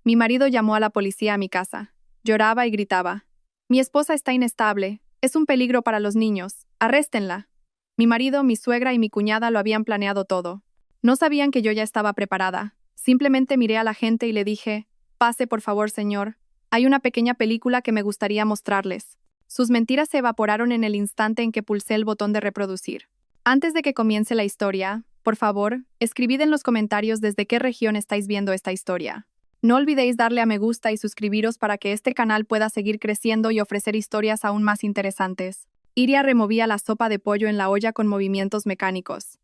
Mi marido llamó a la policía a mi casa. Lloraba y gritaba. Mi esposa está inestable. Es un peligro para los niños. Arréstenla. Mi marido, mi suegra y mi cuñada lo habían planeado todo. No sabían que yo ya estaba preparada. Simplemente miré a la gente y le dije, pase por favor, señor. Hay una pequeña película que me gustaría mostrarles. Sus mentiras se evaporaron en el instante en que pulsé el botón de reproducir. Antes de que comience la historia, por favor, escribid en los comentarios desde qué región estáis viendo esta historia. No olvidéis darle a me gusta y suscribiros para que este canal pueda seguir creciendo y ofrecer historias aún más interesantes. Iria removía la sopa de pollo en la olla con movimientos mecánicos.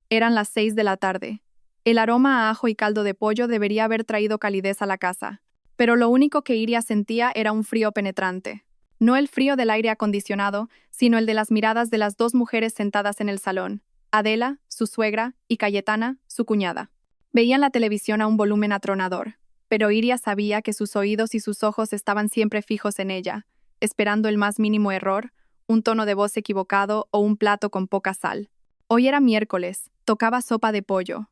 Eran las 6 de la tarde. El aroma a ajo y caldo de pollo debería haber traído calidez a la casa. Pero lo único que Iria sentía era un frío penetrante. No el frío del aire acondicionado, sino el de las miradas de las dos mujeres sentadas en el salón. Adela, su suegra, y Cayetana, su cuñada. Veían la televisión a un volumen atronador, pero Iria sabía que sus oídos y sus ojos estaban siempre fijos en ella, esperando el más mínimo error, un tono de voz equivocado o un plato con poca sal. Hoy era miércoles, tocaba sopa de pollo.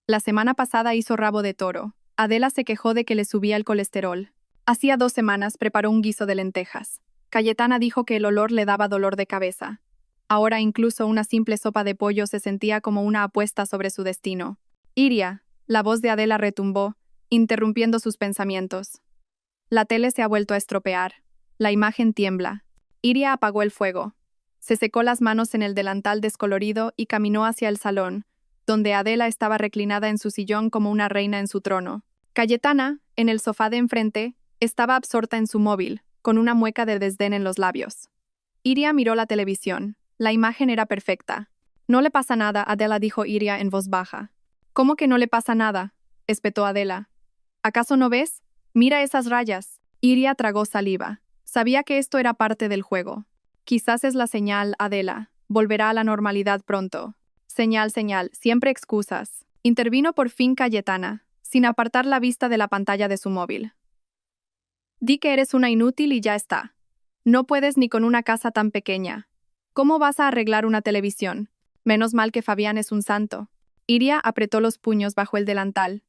La semana pasada hizo rabo de toro. Adela se quejó de que le subía el colesterol. Hacía 2 semanas preparó un guiso de lentejas. Cayetana dijo que el olor le daba dolor de cabeza. Ahora incluso una simple sopa de pollo se sentía como una apuesta sobre su destino. Iria, la voz de Adela retumbó, interrumpiendo sus pensamientos. La tele se ha vuelto a estropear. La imagen tiembla. Iria apagó el fuego. Se secó las manos en el delantal descolorido y caminó hacia el salón, donde Adela estaba reclinada en su sillón como una reina en su trono. Cayetana, en el sofá de enfrente, estaba absorta en su móvil, con una mueca de desdén en los labios. Iria miró la televisión. La imagen era perfecta. No le pasa nada, Adela dijo Iria en voz baja. ¿Cómo que no le pasa nada?, espetó Adela. ¿Acaso no ves? Mira esas rayas. Iria tragó saliva. Sabía que esto era parte del juego. Quizás es la señal, Adela. Volverá a la normalidad pronto. Señal, siempre excusas. Intervino por fin Cayetana, sin apartar la vista de la pantalla de su móvil. Di que eres una inútil y ya está. No puedes ni con una casa tan pequeña. ¿Cómo vas a arreglar una televisión? Menos mal que Fabián es un santo. Iria apretó los puños bajo el delantal.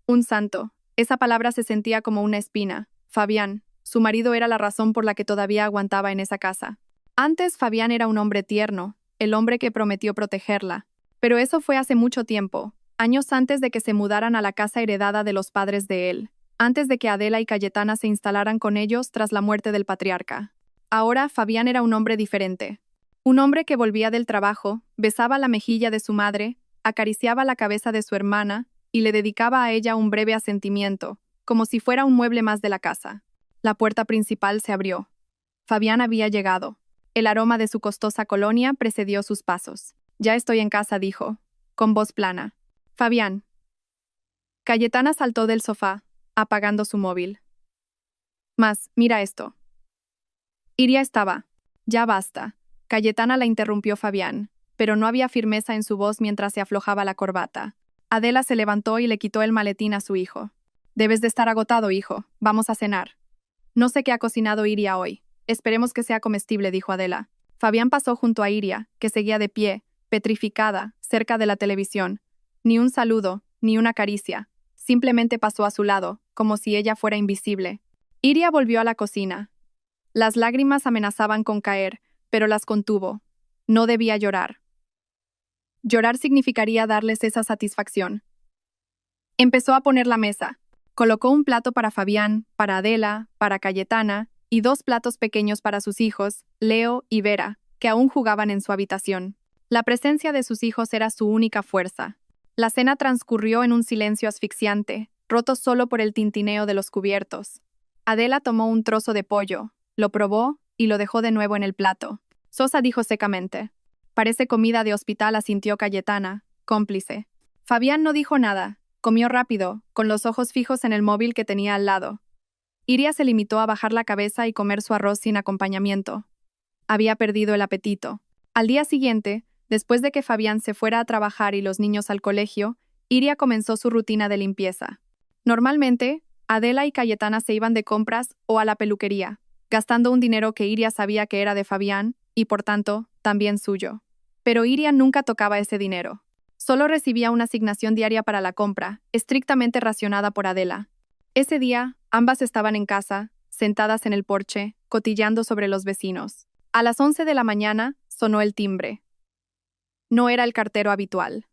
Un santo. Esa palabra se sentía como una espina. Fabián, su marido, era la razón por la que todavía aguantaba en esa casa. Antes Fabián era un hombre tierno, el hombre que prometió protegerla. Pero eso fue hace mucho tiempo, años antes de que se mudaran a la casa heredada de los padres de él, antes de que Adela y Cayetana se instalaran con ellos tras la muerte del patriarca. Ahora Fabián era un hombre diferente. Un hombre que volvía del trabajo, besaba la mejilla de su madre, acariciaba la cabeza de su hermana y le dedicaba a ella un breve asentimiento, como si fuera un mueble más de la casa. La puerta principal se abrió. Fabián había llegado. El aroma de su costosa colonia precedió sus pasos. Ya estoy en casa, dijo, con voz plana. Fabián. Cayetana saltó del sofá, apagando su móvil. Mira esto. Iria estaba. Ya basta. Cayetana la interrumpió Fabián, pero no había firmeza en su voz mientras se aflojaba la corbata. Adela se levantó y le quitó el maletín a su hijo. Debes de estar agotado, hijo. Vamos a cenar. No sé qué ha cocinado Iria hoy. Esperemos que sea comestible, dijo Adela. Fabián pasó junto a Iria, que seguía de pie, petrificada, cerca de la televisión. Ni un saludo, ni una caricia. Simplemente pasó a su lado, como si ella fuera invisible. Iria volvió a la cocina. Las lágrimas amenazaban con caer, pero las contuvo. No debía llorar. Llorar significaría darles esa satisfacción. Empezó a poner la mesa. Colocó un plato para Fabián, para Adela, para Cayetana, y 2 platos pequeños para sus hijos, Leo y Vera, que aún jugaban en su habitación. La presencia de sus hijos era su única fuerza. La cena transcurrió en un silencio asfixiante, roto solo por el tintineo de los cubiertos. Adela tomó un trozo de pollo, lo probó y lo dejó de nuevo en el plato. Sosa dijo secamente. Parece comida de hospital, asintió Cayetana, cómplice. Fabián no dijo nada. Comió rápido, con los ojos fijos en el móvil que tenía al lado. Iria se limitó a bajar la cabeza y comer su arroz sin acompañamiento. Había perdido el apetito. Al día siguiente, después de que Fabián se fuera a trabajar y los niños al colegio, Iria comenzó su rutina de limpieza. Normalmente, Adela y Cayetana se iban de compras o a la peluquería, gastando un dinero que Iria sabía que era de Fabián y, por tanto, también suyo. Pero Iria nunca tocaba ese dinero. Solo recibía una asignación diaria para la compra, estrictamente racionada por Adela. Ese día, ambas estaban en casa, sentadas en el porche, cotilleando sobre los vecinos. A las 11 de la mañana, sonó el timbre. No era el cartero habitual.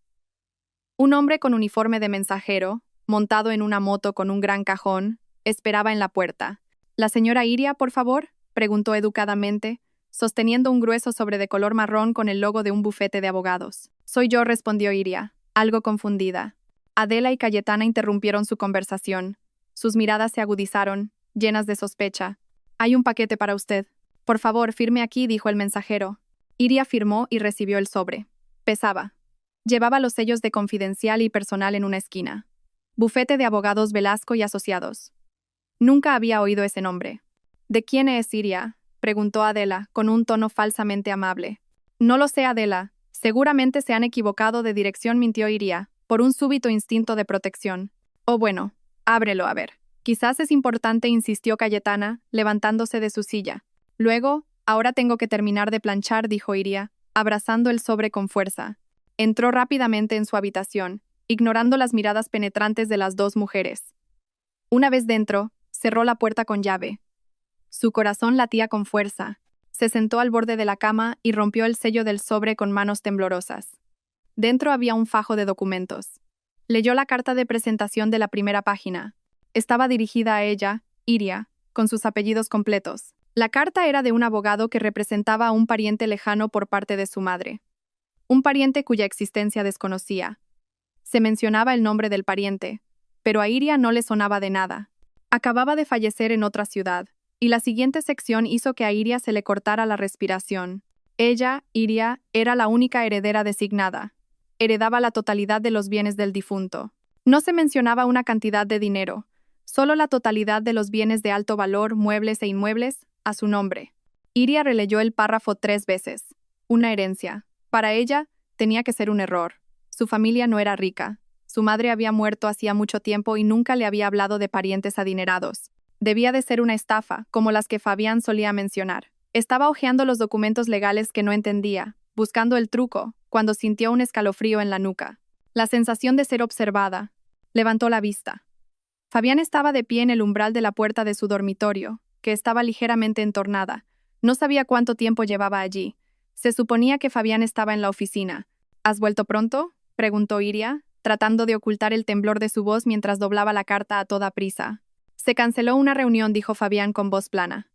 Un hombre con uniforme de mensajero, montado en una moto con un gran cajón, esperaba en la puerta. ¿La señora Iria, por favor?, preguntó educadamente, sosteniendo un grueso sobre de color marrón con el logo de un bufete de abogados. Soy yo, respondió Iria, algo confundida. Adela y Cayetana interrumpieron su conversación. Sus miradas se agudizaron, llenas de sospecha. Hay un paquete para usted. Por favor, firme aquí, dijo el mensajero. Iria firmó y recibió el sobre. Pesaba. Llevaba los sellos de confidencial y personal en una esquina. Bufete de abogados Velasco y Asociados. Nunca había oído ese nombre. ¿De quién es Iria?, preguntó Adela, con un tono falsamente amable. No lo sé, Adela. Seguramente se han equivocado de dirección, mintió Iria, por un súbito instinto de protección. Oh, bueno, ábrelo a ver. Quizás es importante, insistió Cayetana, levantándose de su silla. Luego, ahora tengo que terminar de planchar, dijo Iria, abrazando el sobre con fuerza. Entró rápidamente en su habitación, ignorando las miradas penetrantes de las dos mujeres. Una vez dentro, cerró la puerta con llave. Su corazón latía con fuerza. Se sentó al borde de la cama y rompió el sello del sobre con manos temblorosas. Dentro había un fajo de documentos. Leyó la carta de presentación de la primera página. Estaba dirigida a ella, Iria, con sus apellidos completos. La carta era de un abogado que representaba a un pariente lejano por parte de su madre. Un pariente cuya existencia desconocía. Se mencionaba el nombre del pariente, pero a Iria no le sonaba de nada. Acababa de fallecer en otra ciudad, y la siguiente sección hizo que a Iria se le cortara la respiración. Ella, Iria, era la única heredera designada. Heredaba la totalidad de los bienes del difunto. No se mencionaba una cantidad de dinero, solo la totalidad de los bienes de alto valor, muebles e inmuebles, a su nombre. Iria releyó el párrafo 3 veces. Una herencia. Para ella, tenía que ser un error. Su familia no era rica. Su madre había muerto hacía mucho tiempo y nunca le había hablado de parientes adinerados. Debía de ser una estafa, como las que Fabián solía mencionar. Estaba hojeando los documentos legales que no entendía, buscando el truco, cuando sintió un escalofrío en la nuca. La sensación de ser observada. Levantó la vista. Fabián estaba de pie en el umbral de la puerta de su dormitorio, que estaba ligeramente entornada. No sabía cuánto tiempo llevaba allí. Se suponía que Fabián estaba en la oficina. ¿Has vuelto pronto?, preguntó Iria, tratando de ocultar el temblor de su voz mientras doblaba la carta a toda prisa. Se canceló una reunión, dijo Fabián con voz plana.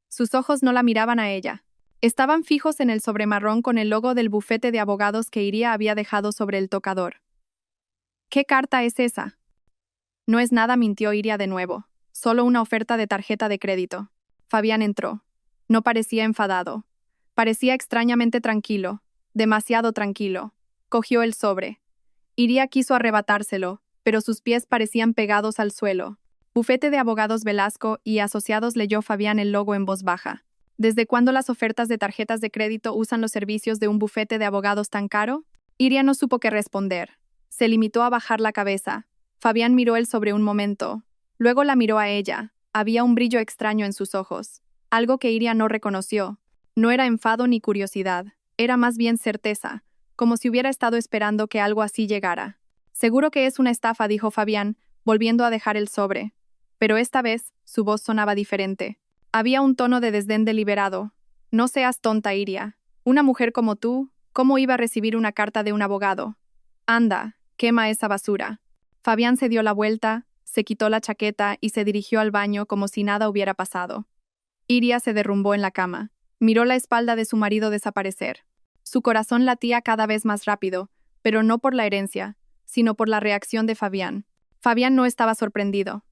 Sus ojos no la miraban a ella. Estaban fijos en el sobremarrón con el logo del bufete de abogados que Iria había dejado sobre el tocador. ¿Qué carta es esa? No es nada, mintió Iria de nuevo. Solo una oferta de tarjeta de crédito. Fabián entró. No parecía enfadado. Parecía extrañamente tranquilo. Demasiado tranquilo. Cogió el sobre. Iria quiso arrebatárselo, pero sus pies parecían pegados al suelo. Bufete de abogados Velasco y Asociados, leyó Fabián el logo en voz baja. ¿Desde cuándo las ofertas de tarjetas de crédito usan los servicios de un bufete de abogados tan caro? Iria no supo qué responder. Se limitó a bajar la cabeza. Fabián miró el sobre un momento. Luego la miró a ella. Había un brillo extraño en sus ojos. Algo que Iria no reconoció. No era enfado ni curiosidad. Era más bien certeza, como si hubiera estado esperando que algo así llegara. Seguro que es una estafa, dijo Fabián, volviendo a dejar el sobre. Pero esta vez, su voz sonaba diferente. Había un tono de desdén deliberado. No seas tonta, Iria. Una mujer como tú, ¿cómo iba a recibir una carta de un abogado? Anda, quema esa basura. Fabián se dio la vuelta, se quitó la chaqueta y se dirigió al baño como si nada hubiera pasado. Iria se derrumbó en la cama. Miró la espalda de su marido desaparecer. Su corazón latía cada vez más rápido, pero no por la herencia, sino por la reacción de Fabián. Fabián no estaba sorprendido.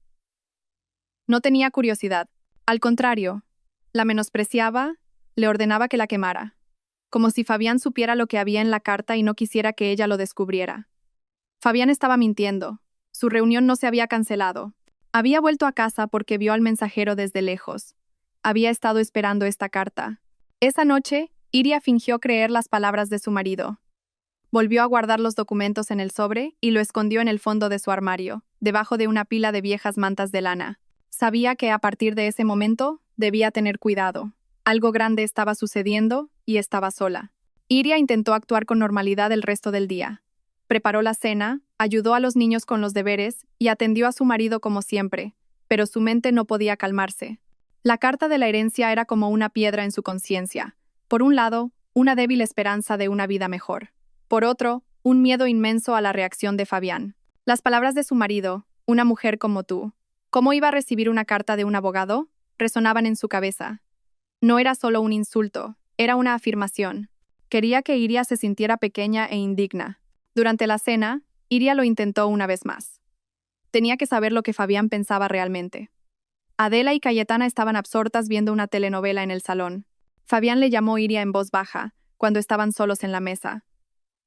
No tenía curiosidad. Al contrario, la menospreciaba, le ordenaba que la quemara. Como si Fabián supiera lo que había en la carta y no quisiera que ella lo descubriera. Fabián estaba mintiendo. Su reunión no se había cancelado. Había vuelto a casa porque vio al mensajero desde lejos. Había estado esperando esta carta. Esa noche, Iria fingió creer las palabras de su marido. Volvió a guardar los documentos en el sobre y lo escondió en el fondo de su armario, debajo de una pila de viejas mantas de lana. Sabía que a partir de ese momento debía tener cuidado. Algo grande estaba sucediendo y estaba sola. Iria intentó actuar con normalidad el resto del día. Preparó la cena, ayudó a los niños con los deberes y atendió a su marido como siempre, pero su mente no podía calmarse. La carta de la herencia era como una piedra en su conciencia. Por un lado, una débil esperanza de una vida mejor. Por otro, un miedo inmenso a la reacción de Fabián. Las palabras de su marido, una mujer como tú. ¿Cómo iba a recibir una carta de un abogado? Resonaban en su cabeza. No era solo un insulto, era una afirmación. Quería que Iria se sintiera pequeña e indigna. Durante la cena, Iria lo intentó una vez más. Tenía que saber lo que Fabián pensaba realmente. Adela y Cayetana estaban absortas viendo una telenovela en el salón. Fabián le llamó Iria en voz baja, cuando estaban solos en la mesa.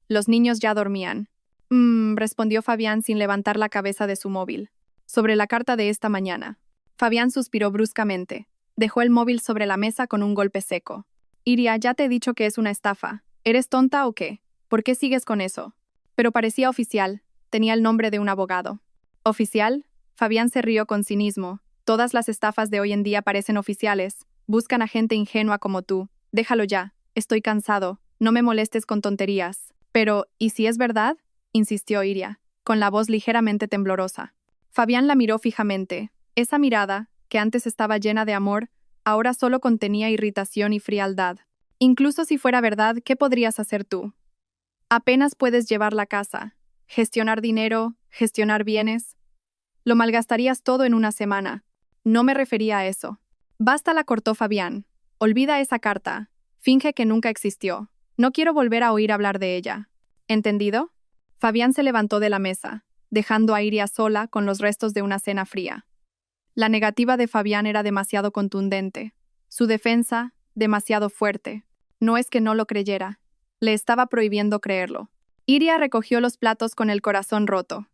Los niños ya dormían. Respondió Fabián sin levantar la cabeza de su móvil. Sobre la carta de esta mañana. Fabián suspiró bruscamente. Dejó el móvil sobre la mesa con un golpe seco. Iria, ya te he dicho que es una estafa. ¿Eres tonta o qué? ¿Por qué sigues con eso? Pero parecía oficial. Tenía el nombre de un abogado. ¿Oficial? Fabián se rió con cinismo. Todas las estafas de hoy en día parecen oficiales. Buscan a gente ingenua como tú. Déjalo ya. Estoy cansado. No me molestes con tonterías. Pero, ¿y si es verdad? Insistió Iria, con la voz ligeramente temblorosa. Fabián la miró fijamente. Esa mirada, que antes estaba llena de amor, ahora solo contenía irritación y frialdad. Incluso si fuera verdad, ¿qué podrías hacer tú? Apenas puedes llevar la casa, gestionar dinero, gestionar bienes. Lo malgastarías todo en una semana. No me refería a eso. Basta, la cortó Fabián. Olvida esa carta. Finge que nunca existió. No quiero volver a oír hablar de ella. ¿Entendido? Fabián se levantó de la mesa, dejando a Iria sola con los restos de una cena fría. La negativa de Fabián era demasiado contundente. Su defensa, demasiado fuerte. No es que no lo creyera. Le estaba prohibiendo creerlo. Iria recogió los platos con el corazón roto.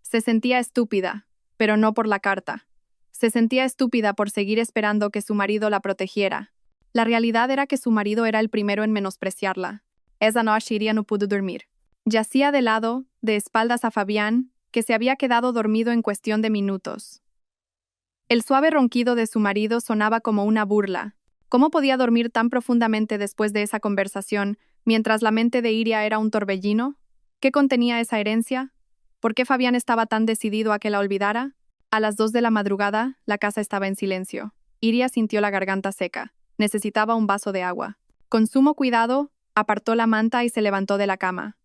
Se sentía estúpida, pero no por la carta. Se sentía estúpida por seguir esperando que su marido la protegiera. La realidad era que su marido era el primero en menospreciarla. Esa noche Iria no pudo dormir. Yacía de lado, de espaldas a Fabián, que se había quedado dormido en cuestión de minutos. El suave ronquido de su marido sonaba como una burla. ¿Cómo podía dormir tan profundamente después de esa conversación, mientras la mente de Iria era un torbellino? ¿Qué contenía esa herencia? ¿Por qué Fabián estaba tan decidido a que la olvidara? A las 2 de la madrugada, la casa estaba en silencio. Iria sintió la garganta seca. Necesitaba un vaso de agua. Con sumo cuidado, apartó la manta y se levantó de la cama.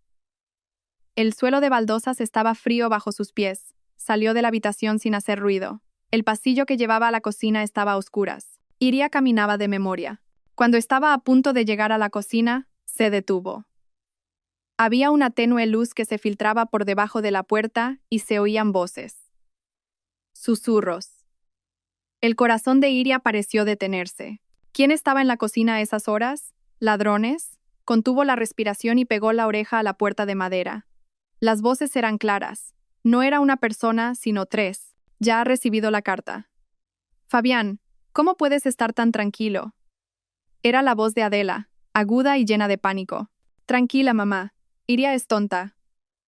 El suelo de baldosas estaba frío bajo sus pies. Salió de la habitación sin hacer ruido. El pasillo que llevaba a la cocina estaba a oscuras. Iria caminaba de memoria. Cuando estaba a punto de llegar a la cocina, se detuvo. Había una tenue luz que se filtraba por debajo de la puerta y se oían voces. Susurros. El corazón de Iria pareció detenerse. ¿Quién estaba en la cocina a esas horas? ¿Ladrones? Contuvo la respiración y pegó la oreja a la puerta de madera. Las voces eran claras. No era una persona, sino 3. Ya ha recibido la carta. Fabián, ¿cómo puedes estar tan tranquilo? Era la voz de Adela, aguda y llena de pánico. Tranquila, mamá. Iria es tonta.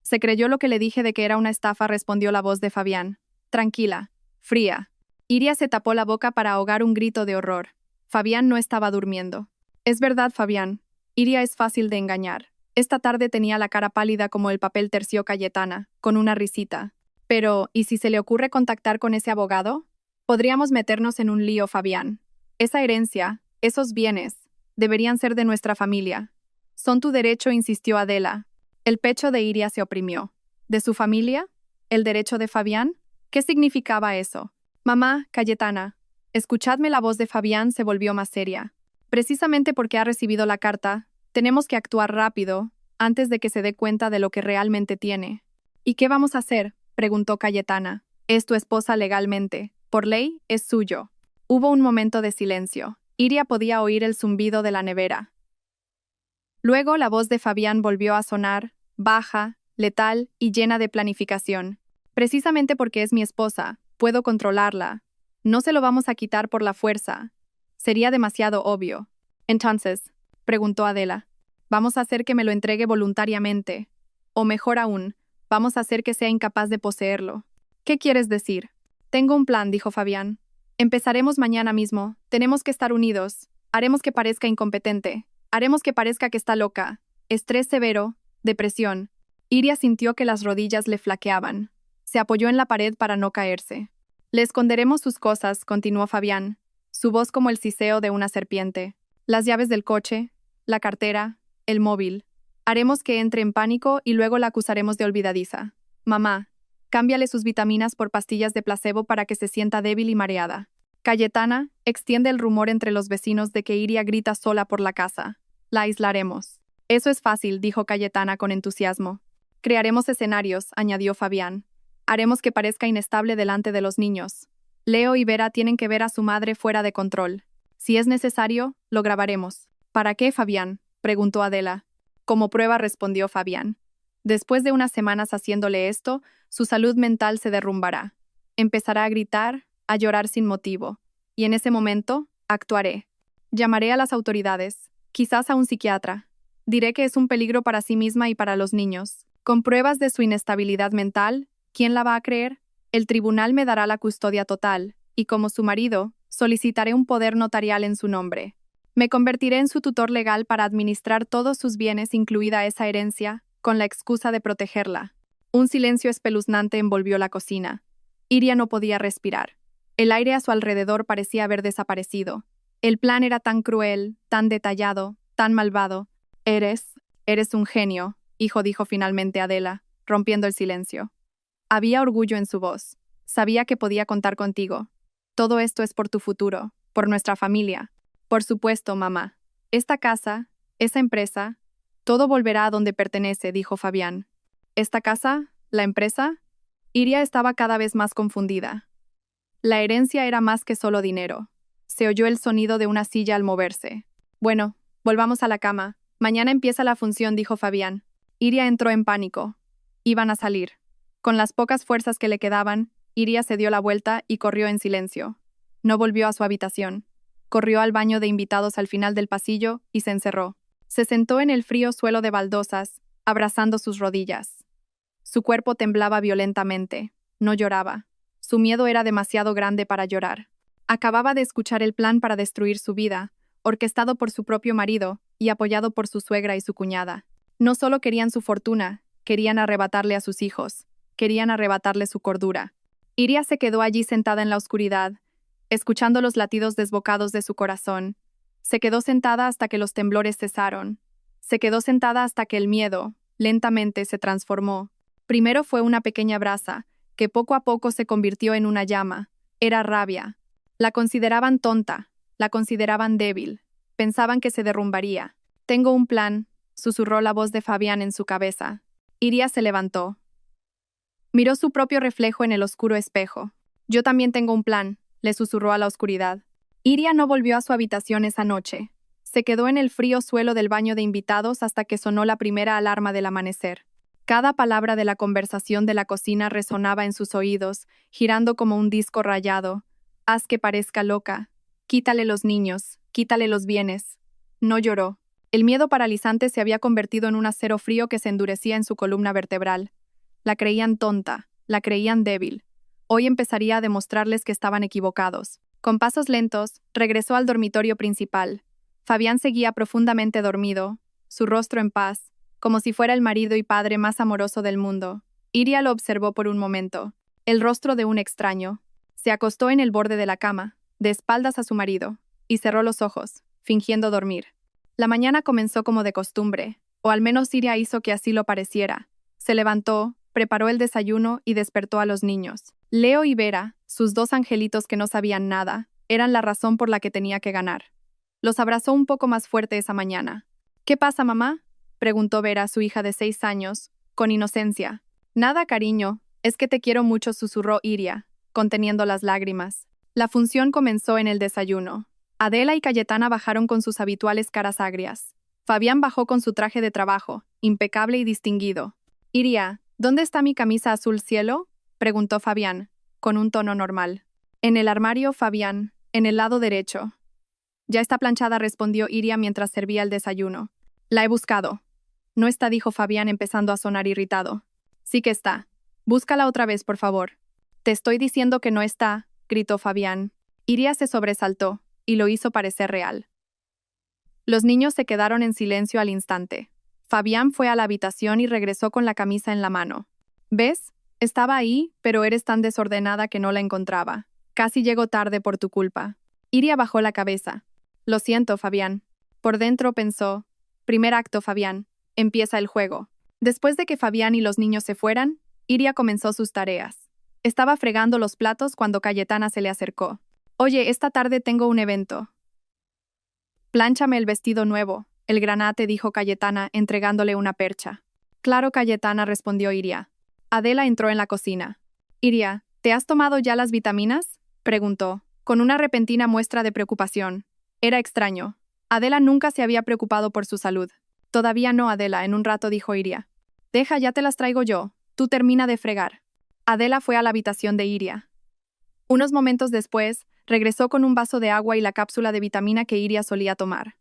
Se creyó lo que le dije de que era una estafa, respondió la voz de Fabián. Tranquila. Fría. Iria se tapó la boca para ahogar un grito de horror. Fabián no estaba durmiendo. Es verdad, Fabián. Iria es fácil de engañar. Esta tarde tenía la cara pálida como el papel terció Cayetana, con una risita. Pero, ¿y si se le ocurre contactar con ese abogado? Podríamos meternos en un lío, Fabián. Esa herencia, esos bienes, deberían ser de nuestra familia. Son tu derecho, insistió Adela. El pecho de Iria se oprimió. ¿De su familia? ¿El derecho de Fabián? ¿Qué significaba eso? Mamá, Cayetana. Escuchadme, la voz de Fabián se volvió más seria. Precisamente porque ha recibido la carta, tenemos que actuar rápido, antes de que se dé cuenta de lo que realmente tiene. ¿Y qué vamos a hacer?, preguntó Cayetana. Es tu esposa legalmente. Por ley, es suyo. Hubo un momento de silencio. Iria podía oír el zumbido de la nevera. Luego la voz de Fabián volvió a sonar, baja, letal y llena de planificación. Precisamente porque es mi esposa, puedo controlarla. No se lo vamos a quitar por la fuerza. Sería demasiado obvio. Entonces, preguntó Adela, ¿vamos a hacer que me lo entregue voluntariamente? O mejor aún, vamos a hacer que sea incapaz de poseerlo. ¿Qué quieres decir? Tengo un plan, dijo Fabián. Empezaremos mañana mismo. Tenemos que estar unidos. Haremos que parezca incompetente. Haremos que parezca que está loca. Estrés severo. Depresión. Iria sintió que las rodillas le flaqueaban. Se apoyó en la pared para no caerse. Le esconderemos sus cosas, continuó Fabián, su voz como el siseo de una serpiente. Las llaves del coche, la cartera, el móvil. Haremos que entre en pánico y luego la acusaremos de olvidadiza. Mamá, cámbiale sus vitaminas por pastillas de placebo para que se sienta débil y mareada. Cayetana, extiende el rumor entre los vecinos de que Iria grita sola por la casa. La aislaremos. Eso es fácil, dijo Cayetana con entusiasmo. Crearemos escenarios, añadió Fabián. Haremos que parezca inestable delante de los niños. Leo y Vera tienen que ver a su madre fuera de control. Si es necesario, lo grabaremos. ¿Para qué, Fabián?, preguntó Adela. Como prueba, respondió Fabián. Después de unas semanas haciéndole esto, su salud mental se derrumbará. Empezará a gritar, a llorar sin motivo. Y en ese momento, actuaré. Llamaré a las autoridades, quizás a un psiquiatra. Diré que es un peligro para sí misma y para los niños. Con pruebas de su inestabilidad mental, ¿quién la va a creer? El tribunal me dará la custodia total, y como su marido, solicitaré un poder notarial en su nombre. Me convertiré en su tutor legal para administrar todos sus bienes, incluida esa herencia, con la excusa de protegerla. Un silencio espeluznante envolvió la cocina. Iria no podía respirar. El aire a su alrededor parecía haber desaparecido. El plan era tan cruel, tan detallado, tan malvado. Eres un genio, hijo, dijo finalmente Adela, rompiendo el silencio. Había orgullo en su voz. Sabía que podía contar contigo. Todo esto es por tu futuro, por nuestra familia. Por supuesto, mamá. Esta casa, esa empresa, todo volverá a donde pertenece, dijo Fabián. ¿Esta casa? ¿La empresa? Iria estaba cada vez más confundida. La herencia era más que solo dinero. Se oyó el sonido de una silla al moverse. Bueno, volvamos a la cama. Mañana empieza la función, dijo Fabián. Iria entró en pánico. Iban a salir. Con las pocas fuerzas que le quedaban, Iria se dio la vuelta y corrió en silencio. No volvió a su habitación. Corrió al baño de invitados al final del pasillo y se encerró. Se sentó en el frío suelo de baldosas, abrazando sus rodillas. Su cuerpo temblaba violentamente. No lloraba. Su miedo era demasiado grande para llorar. Acababa de escuchar el plan para destruir su vida, orquestado por su propio marido y apoyado por su suegra y su cuñada. No solo querían su fortuna, querían arrebatarle a sus hijos. Querían arrebatarle su cordura. Iria se quedó allí sentada en la oscuridad, escuchando los latidos desbocados de su corazón. Se quedó sentada hasta que los temblores cesaron. Se quedó sentada hasta que el miedo, lentamente, se transformó. Primero fue una pequeña brasa, que poco a poco se convirtió en una llama. Era rabia. La consideraban tonta, la consideraban débil. Pensaban que se derrumbaría. Tengo un plan, susurró la voz de Fabián en su cabeza. Iria se levantó. Miró su propio reflejo en el oscuro espejo. Yo también tengo un plan, le susurró a la oscuridad. Iria no volvió a su habitación esa noche. Se quedó en el frío suelo del baño de invitados hasta que sonó la primera alarma del amanecer. Cada palabra de la conversación de la cocina resonaba en sus oídos, girando como un disco rayado. Haz que parezca loca. Quítale los niños, quítale los bienes. No lloró. El miedo paralizante se había convertido en un acero frío que se endurecía en su columna vertebral. La creían tonta, la creían débil. Hoy empezaría a demostrarles que estaban equivocados. Con pasos lentos, regresó al dormitorio principal. Fabián seguía profundamente dormido, su rostro en paz, como si fuera el marido y padre más amoroso del mundo. Iria lo observó por un momento. El rostro de un extraño. Se acostó en el borde de la cama, de espaldas a su marido, y cerró los ojos, fingiendo dormir. La mañana comenzó como de costumbre, o al menos Iria hizo que así lo pareciera. Se levantó, preparó el desayuno y despertó a los niños. Leo y Vera, sus dos angelitos que no sabían nada, eran la razón por la que tenía que ganar. Los abrazó un poco más fuerte esa mañana. ¿Qué pasa, mamá?, preguntó Vera, su hija de 6 años, con inocencia. Nada, cariño, es que te quiero mucho, susurró Iria, conteniendo las lágrimas. La función comenzó en el desayuno. Adela y Cayetana bajaron con sus habituales caras agrias. Fabián bajó con su traje de trabajo, impecable y distinguido. Iria, ¿dónde está mi camisa azul cielo?, preguntó Fabián, con un tono normal. En el armario, Fabián, en el lado derecho. Ya está planchada, respondió Iria mientras servía el desayuno. La he buscado. No está, dijo Fabián empezando a sonar irritado. Sí que está. Búscala otra vez, por favor. Te estoy diciendo que no está, gritó Fabián. Iria se sobresaltó, y lo hizo parecer real. Los niños se quedaron en silencio al instante. Fabián fue a la habitación y regresó con la camisa en la mano. ¿Ves? Estaba ahí, pero eres tan desordenada que no la encontraba. Casi llego tarde por tu culpa. Iria bajó la cabeza. Lo siento, Fabián. Por dentro pensó. Primer acto, Fabián. Empieza el juego. Después de que Fabián y los niños se fueran, Iria comenzó sus tareas. Estaba fregando los platos cuando Cayetana se le acercó. Oye, esta tarde tengo un evento. Plánchame el vestido nuevo, el granate, dijo Cayetana, entregándole una percha. Claro, Cayetana, respondió Iria. Adela entró en la cocina. Iria, ¿te has tomado ya las vitaminas? Preguntó, con una repentina muestra de preocupación. Era extraño. Adela nunca se había preocupado por su salud. Todavía no, Adela, en un rato, dijo Iria. Deja, ya te las traigo yo. Tú termina de fregar. Adela fue a la habitación de Iria. Unos momentos después, regresó con un vaso de agua y la cápsula de vitamina que Iria solía tomar.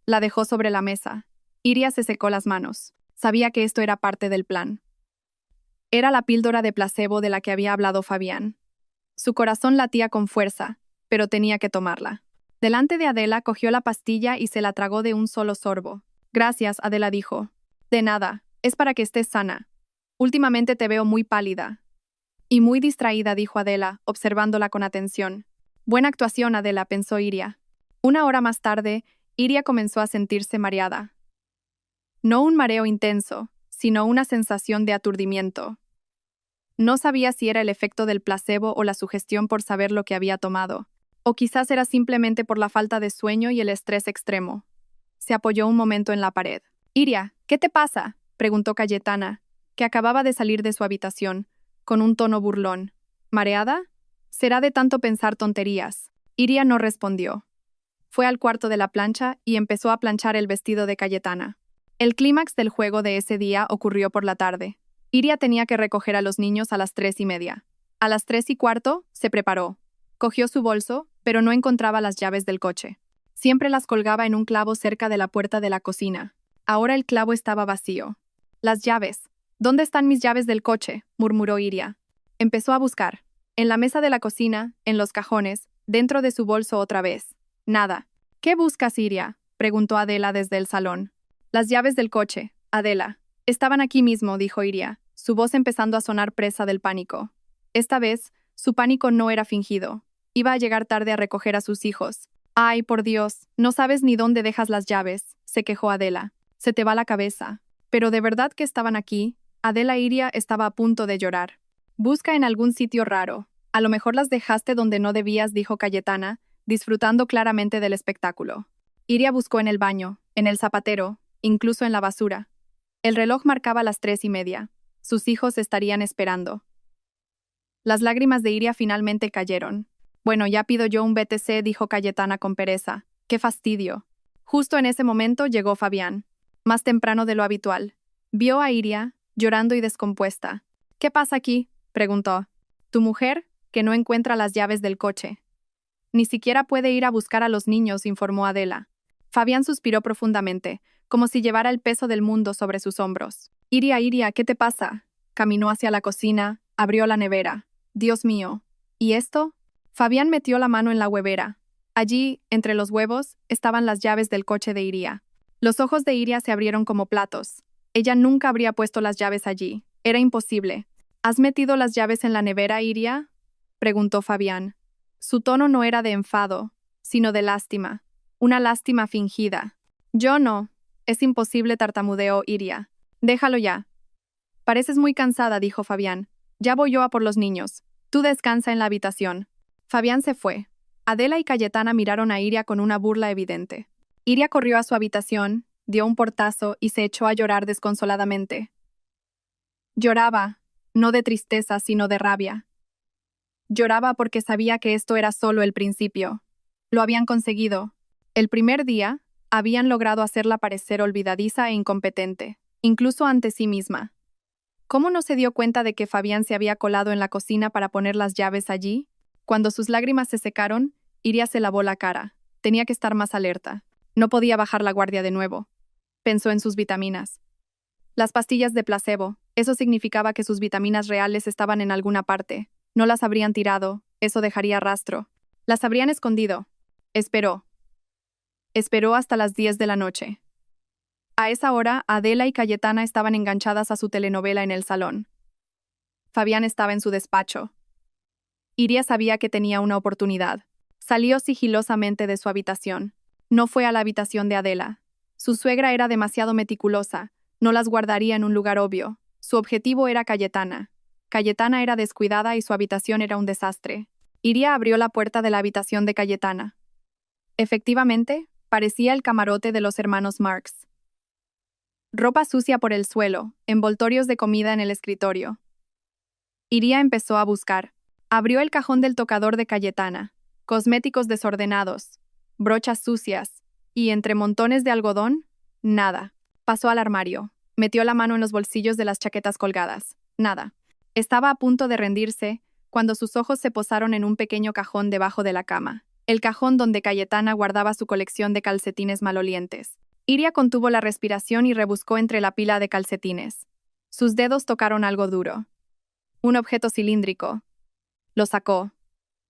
La dejó sobre la mesa. Iria se secó las manos. Sabía que esto era parte del plan. Era la píldora de placebo de la que había hablado Fabián. Su corazón latía con fuerza, pero tenía que tomarla. Delante de Adela cogió la pastilla y se la tragó de un solo sorbo. Gracias, Adela dijo. De nada, es para que estés sana. Últimamente te veo muy pálida. Y muy distraída, dijo Adela, observándola con atención. Buena actuación, Adela, pensó Iria. Una hora más tarde, Iria comenzó a sentirse mareada. No un mareo intenso, sino una sensación de aturdimiento. No sabía si era el efecto del placebo o la sugestión por saber lo que había tomado, o quizás era simplemente por la falta de sueño y el estrés extremo. Se apoyó un momento en la pared. Iria, ¿qué te pasa?, preguntó Cayetana, que acababa de salir de su habitación, con un tono burlón. ¿Mareada? Será de tanto pensar tonterías. Iria no respondió. Fue al cuarto de la plancha y empezó a planchar el vestido de Cayetana. El clímax del juego de ese día ocurrió por la tarde. Iria tenía que recoger a los niños a las 3:30. A las 3:15 se preparó. Cogió su bolso, pero no encontraba las llaves del coche. Siempre las colgaba en un clavo cerca de la puerta de la cocina. Ahora el clavo estaba vacío. Las llaves. ¿Dónde están mis llaves del coche?, murmuró Iria. Empezó a buscar. En la mesa de la cocina, en los cajones, dentro de su bolso otra vez. Nada. ¿Qué buscas, Iria?, preguntó Adela desde el salón. Las llaves del coche, Adela. Estaban aquí mismo, dijo Iria, su voz empezando a sonar presa del pánico. Esta vez, su pánico no era fingido. Iba a llegar tarde a recoger a sus hijos. Ay, por Dios, no sabes ni dónde dejas las llaves, se quejó Adela. Se te va la cabeza. Pero de verdad que estaban aquí. Adela Iria estaba a punto de llorar. Busca en algún sitio raro. A lo mejor las dejaste donde no debías, dijo Cayetana, disfrutando claramente del espectáculo. Iria buscó en el baño, en el zapatero, incluso en la basura. El reloj marcaba las 3:30. Sus hijos estarían esperando. Las lágrimas de Iria finalmente cayeron. Bueno, ya pido yo un BTC, dijo Cayetana con pereza. ¡Qué fastidio! Justo en ese momento llegó Fabián, más temprano de lo habitual. Vio a Iria, llorando y descompuesta. ¿Qué pasa aquí?, preguntó. Tu mujer, que no encuentra las llaves del coche. Ni siquiera puede ir a buscar a los niños, informó Adela. Fabián suspiró profundamente, como si llevara el peso del mundo sobre sus hombros. Iria, Iria, ¿qué te pasa? Caminó hacia la cocina, abrió la nevera. Dios mío. ¿Y esto? Fabián metió la mano en la huevera. Allí, entre los huevos, estaban las llaves del coche de Iria. Los ojos de Iria se abrieron como platos. Ella nunca habría puesto las llaves allí. Era imposible. ¿Has metido las llaves en la nevera, Iria?, preguntó Fabián. Su tono no era de enfado, sino de lástima. Una lástima fingida. Yo no. Es imposible, tartamudeó Iria. Déjalo ya. Pareces muy cansada, dijo Fabián. Ya voy yo a por los niños. Tú descansa en la habitación. Fabián se fue. Adela y Cayetana miraron a Iria con una burla evidente. Iria corrió a su habitación, dio un portazo y se echó a llorar desconsoladamente. Lloraba, no de tristeza, sino de rabia. Lloraba porque sabía que esto era solo el principio. Lo habían conseguido. El primer día, habían logrado hacerla parecer olvidadiza e incompetente, incluso ante sí misma. ¿Cómo no se dio cuenta de que Fabián se había colado en la cocina para poner las llaves allí? Cuando sus lágrimas se secaron, Iria se lavó la cara. Tenía que estar más alerta. No podía bajar la guardia de nuevo. Pensó en sus vitaminas. Las pastillas de placebo. Eso significaba que sus vitaminas reales estaban en alguna parte. No las habrían tirado. Eso dejaría rastro. Las habrían escondido. Esperó. Esperó hasta las 10 de la noche. A esa hora, Adela y Cayetana estaban enganchadas a su telenovela en el salón. Fabián estaba en su despacho. Iria sabía que tenía una oportunidad. Salió sigilosamente de su habitación. No fue a la habitación de Adela. Su suegra era demasiado meticulosa, no las guardaría en un lugar obvio. Su objetivo era Cayetana. Cayetana era descuidada y su habitación era un desastre. Iria abrió la puerta de la habitación de Cayetana. Efectivamente, parecía el camarote de los hermanos Marx. Ropa sucia por el suelo, envoltorios de comida en el escritorio. Iria empezó a buscar. Abrió el cajón del tocador de Cayetana. Cosméticos desordenados, brochas sucias, y entre montones de algodón, nada. Pasó al armario. Metió la mano en los bolsillos de las chaquetas colgadas. Nada. Estaba a punto de rendirse cuando sus ojos se posaron en un pequeño cajón debajo de la cama. El cajón donde Cayetana guardaba su colección de calcetines malolientes. Iria contuvo la respiración y rebuscó entre la pila de calcetines. Sus dedos tocaron algo duro. Un objeto cilíndrico. Lo sacó.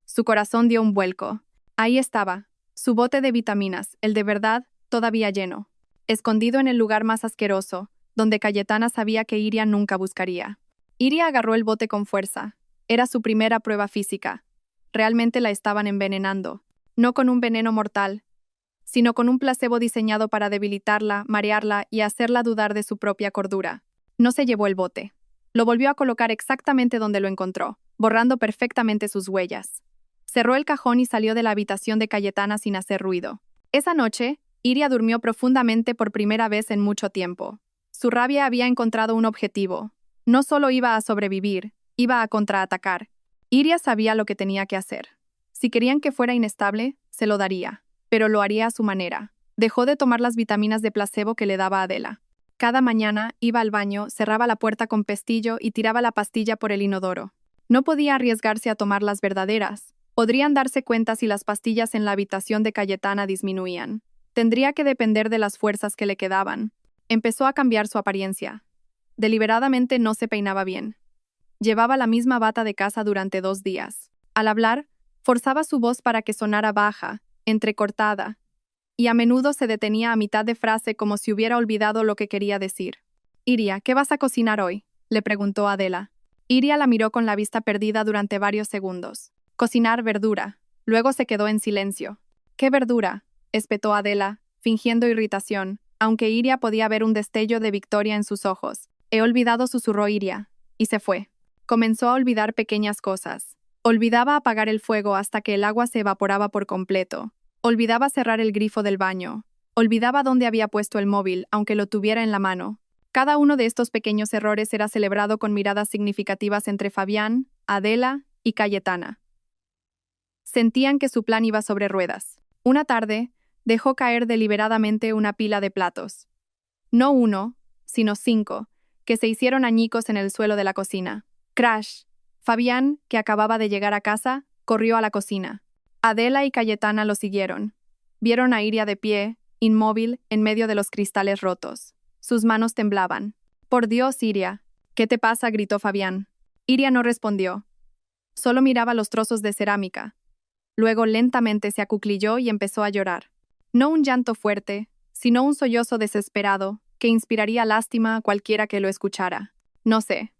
Su corazón dio un vuelco. Ahí estaba, su bote de vitaminas, el de verdad, todavía lleno. Escondido en el lugar más asqueroso, donde Cayetana sabía que Iria nunca buscaría. Iria agarró el bote con fuerza. Era su primera prueba física. Realmente la estaban envenenando. No con un veneno mortal, sino con un placebo diseñado para debilitarla, marearla y hacerla dudar de su propia cordura. No se llevó el bote. Lo volvió a colocar exactamente donde lo encontró, borrando perfectamente sus huellas. Cerró el cajón y salió de la habitación de Cayetana sin hacer ruido. Esa noche, Iria durmió profundamente por primera vez en mucho tiempo. Su rabia había encontrado un objetivo. No solo iba a sobrevivir, iba a contraatacar. Iria sabía lo que tenía que hacer. Si querían que fuera inestable, se lo daría, pero lo haría a su manera. Dejó de tomar las vitaminas de placebo que le daba Adela. Cada mañana iba al baño, cerraba la puerta con pestillo y tiraba la pastilla por el inodoro. No podía arriesgarse a tomar las verdaderas. Podrían darse cuenta si las pastillas en la habitación de Cayetana disminuían. Tendría que depender de las fuerzas que le quedaban. Empezó a cambiar su apariencia. Deliberadamente no se peinaba bien. Llevaba la misma bata de casa durante 2 días. Al hablar, forzaba su voz para que sonara baja, entrecortada, y a menudo se detenía a mitad de frase como si hubiera olvidado lo que quería decir. «Iria, ¿qué vas a cocinar hoy?», le preguntó Adela. Iria la miró con la vista perdida durante varios segundos. «Cocinar verdura». Luego se quedó en silencio. «¿Qué verdura?», espetó Adela, fingiendo irritación, aunque Iria podía ver un destello de victoria en sus ojos. «He olvidado», susurró Iria, y se fue. Comenzó a olvidar pequeñas cosas. Olvidaba apagar el fuego hasta que el agua se evaporaba por completo. Olvidaba cerrar el grifo del baño. Olvidaba dónde había puesto el móvil, aunque lo tuviera en la mano. Cada uno de estos pequeños errores era celebrado con miradas significativas entre Fabián, Adela y Cayetana. Sentían que su plan iba sobre ruedas. Una tarde, dejó caer deliberadamente una pila de platos. No 1, sino 5, que se hicieron añicos en el suelo de la cocina. Crash. Fabián, que acababa de llegar a casa, corrió a la cocina. Adela y Cayetana lo siguieron. Vieron a Iria de pie, inmóvil, en medio de los cristales rotos. Sus manos temblaban. «Por Dios, Iria». «¿Qué te pasa?», gritó Fabián. Iria no respondió. Solo miraba los trozos de cerámica. Luego lentamente se acuclilló y empezó a llorar. No un llanto fuerte, sino un sollozo desesperado que inspiraría lástima a cualquiera que lo escuchara. «No sé.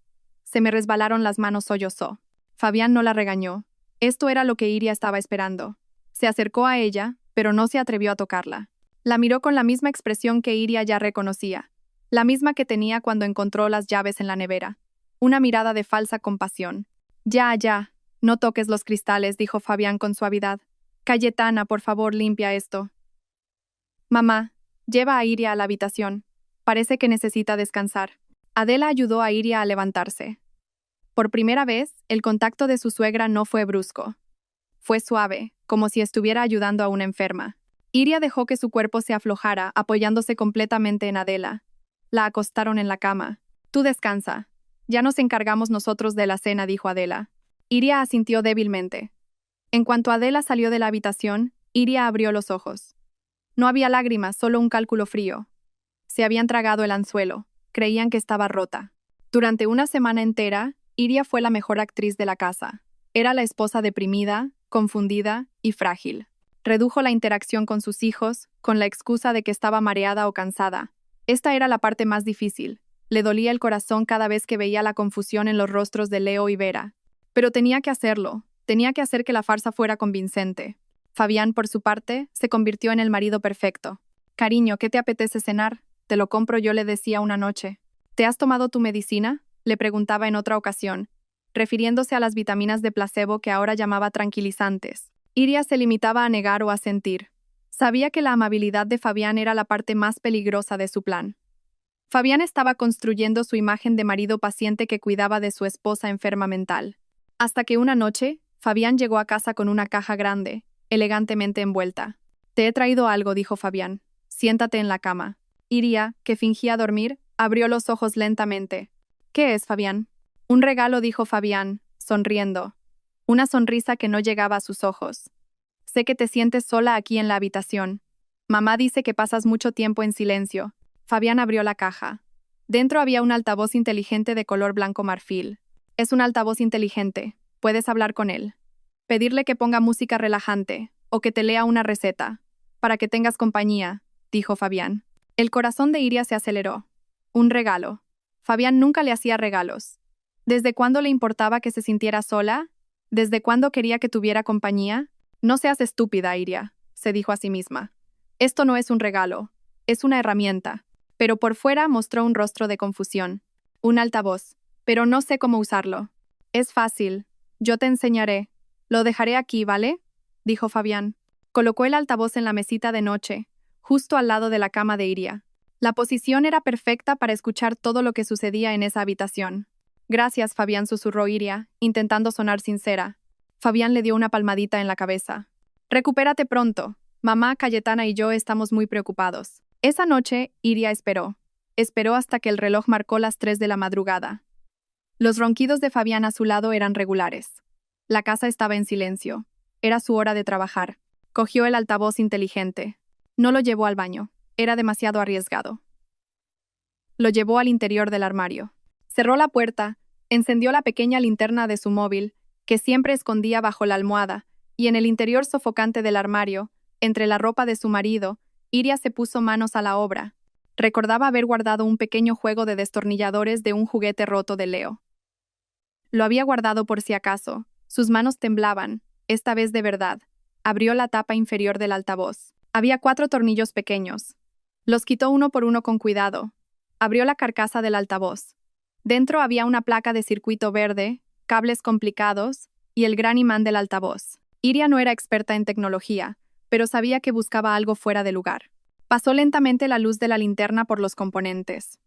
Se me resbalaron las manos», sollozó. Fabián no la regañó. Esto era lo que Iria estaba esperando. Se acercó a ella, pero no se atrevió a tocarla. La miró con la misma expresión que Iria ya reconocía, la misma que tenía cuando encontró las llaves en la nevera. Una mirada de falsa compasión. «Ya, ya. No toques los cristales», dijo Fabián con suavidad. «Cayetana, por favor, limpia esto». «Mamá, lleva a Iria a la habitación. Parece que necesita descansar». Adela ayudó a Iria a levantarse. Por primera vez, el contacto de su suegra no fue brusco. Fue suave, como si estuviera ayudando a una enferma. Iria dejó que su cuerpo se aflojara, apoyándose completamente en Adela. La acostaron en la cama. «Tú descansa. Ya nos encargamos nosotros de la cena», dijo Adela. Iria asintió débilmente. En cuanto Adela salió de la habitación, Iria abrió los ojos. No había lágrimas, solo un cálculo frío. Se habían tragado el anzuelo. Creían que estaba rota. Durante una semana entera, Iria fue la mejor actriz de la casa. Era la esposa deprimida, confundida y frágil. Redujo la interacción con sus hijos, con la excusa de que estaba mareada o cansada. Esta era la parte más difícil. Le dolía el corazón cada vez que veía la confusión en los rostros de Leo y Vera. Pero tenía que hacerlo. Tenía que hacer que la farsa fuera convincente. Fabián, por su parte, se convirtió en el marido perfecto. «Cariño, ¿qué te apetece cenar? Te lo compro yo», le decía una noche. «¿Te has tomado tu medicina?», le preguntaba en otra ocasión, refiriéndose a las vitaminas de placebo que ahora llamaba tranquilizantes. Iria se limitaba a negar o a sentir. Sabía que la amabilidad de Fabián era la parte más peligrosa de su plan. Fabián estaba construyendo su imagen de marido paciente que cuidaba de su esposa enferma mental. Hasta que una noche, Fabián llegó a casa con una caja grande, elegantemente envuelta. «Te he traído algo», dijo Fabián. «Siéntate en la cama». Iria, que fingía dormir, abrió los ojos lentamente. «¿Qué es, Fabián?» «Un regalo», dijo Fabián, sonriendo. Una sonrisa que no llegaba a sus ojos. «Sé que te sientes sola aquí en la habitación. Mamá dice que pasas mucho tiempo en silencio». Fabián abrió la caja. Dentro había un altavoz inteligente de color blanco marfil. «Es un altavoz inteligente. Puedes hablar con él. Pedirle que ponga música relajante, o que te lea una receta. Para que tengas compañía», dijo Fabián. El corazón de Iria se aceleró. Un regalo. Fabián nunca le hacía regalos. ¿Desde cuándo le importaba que se sintiera sola? ¿Desde cuándo quería que tuviera compañía? «No seas estúpida, Iria», se dijo a sí misma. «Esto no es un regalo. Es una herramienta». Pero por fuera mostró un rostro de confusión. «Un altavoz. Pero no sé cómo usarlo». «Es fácil. Yo te enseñaré. Lo dejaré aquí, ¿vale?», dijo Fabián. Colocó el altavoz en la mesita de noche, justo al lado de la cama de Iria. La posición era perfecta para escuchar todo lo que sucedía en esa habitación. «Gracias, Fabián», susurró Iria, intentando sonar sincera. Fabián le dio una palmadita en la cabeza. «Recupérate pronto. Mamá, Cayetana y yo estamos muy preocupados». Esa noche, Iria esperó. Esperó hasta que el reloj marcó las 3 de la madrugada. Los ronquidos de Fabián a su lado eran regulares. La casa estaba en silencio. Era su hora de trabajar. Cogió el altavoz inteligente. No lo llevó al baño. Era demasiado arriesgado. Lo llevó al interior del armario. Cerró la puerta, encendió la pequeña linterna de su móvil, que siempre escondía bajo la almohada, y en el interior sofocante del armario, entre la ropa de su marido, Iria se puso manos a la obra. Recordaba haber guardado un pequeño juego de destornilladores de un juguete roto de Leo. Lo había guardado por si acaso. Sus manos temblaban, esta vez de verdad. Abrió la tapa inferior del altavoz. Había 4 tornillos pequeños. Los quitó uno por uno con cuidado. Abrió la carcasa del altavoz. Dentro había una placa de circuito verde, cables complicados y el gran imán del altavoz. Iria no era experta en tecnología, pero sabía que buscaba algo fuera de lugar. Pasó lentamente la luz de la linterna por los componentes.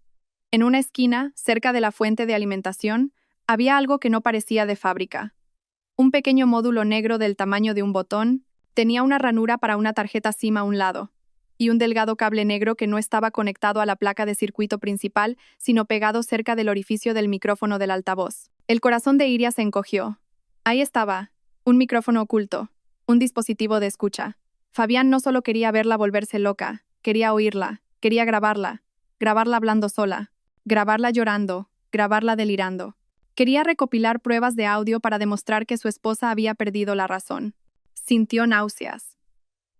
En una esquina, cerca de la fuente de alimentación, había algo que no parecía de fábrica. Un pequeño módulo negro del tamaño de un botón tenía una ranura para una tarjeta SIM a un lado, y un delgado cable negro que no estaba conectado a la placa de circuito principal, sino pegado cerca del orificio del micrófono del altavoz. El corazón de Iria se encogió. Ahí estaba, un micrófono oculto, un dispositivo de escucha. Fabián no solo quería verla volverse loca, quería oírla, quería grabarla hablando sola, grabarla llorando, grabarla delirando. Quería recopilar pruebas de audio para demostrar que su esposa había perdido la razón. Sintió náuseas.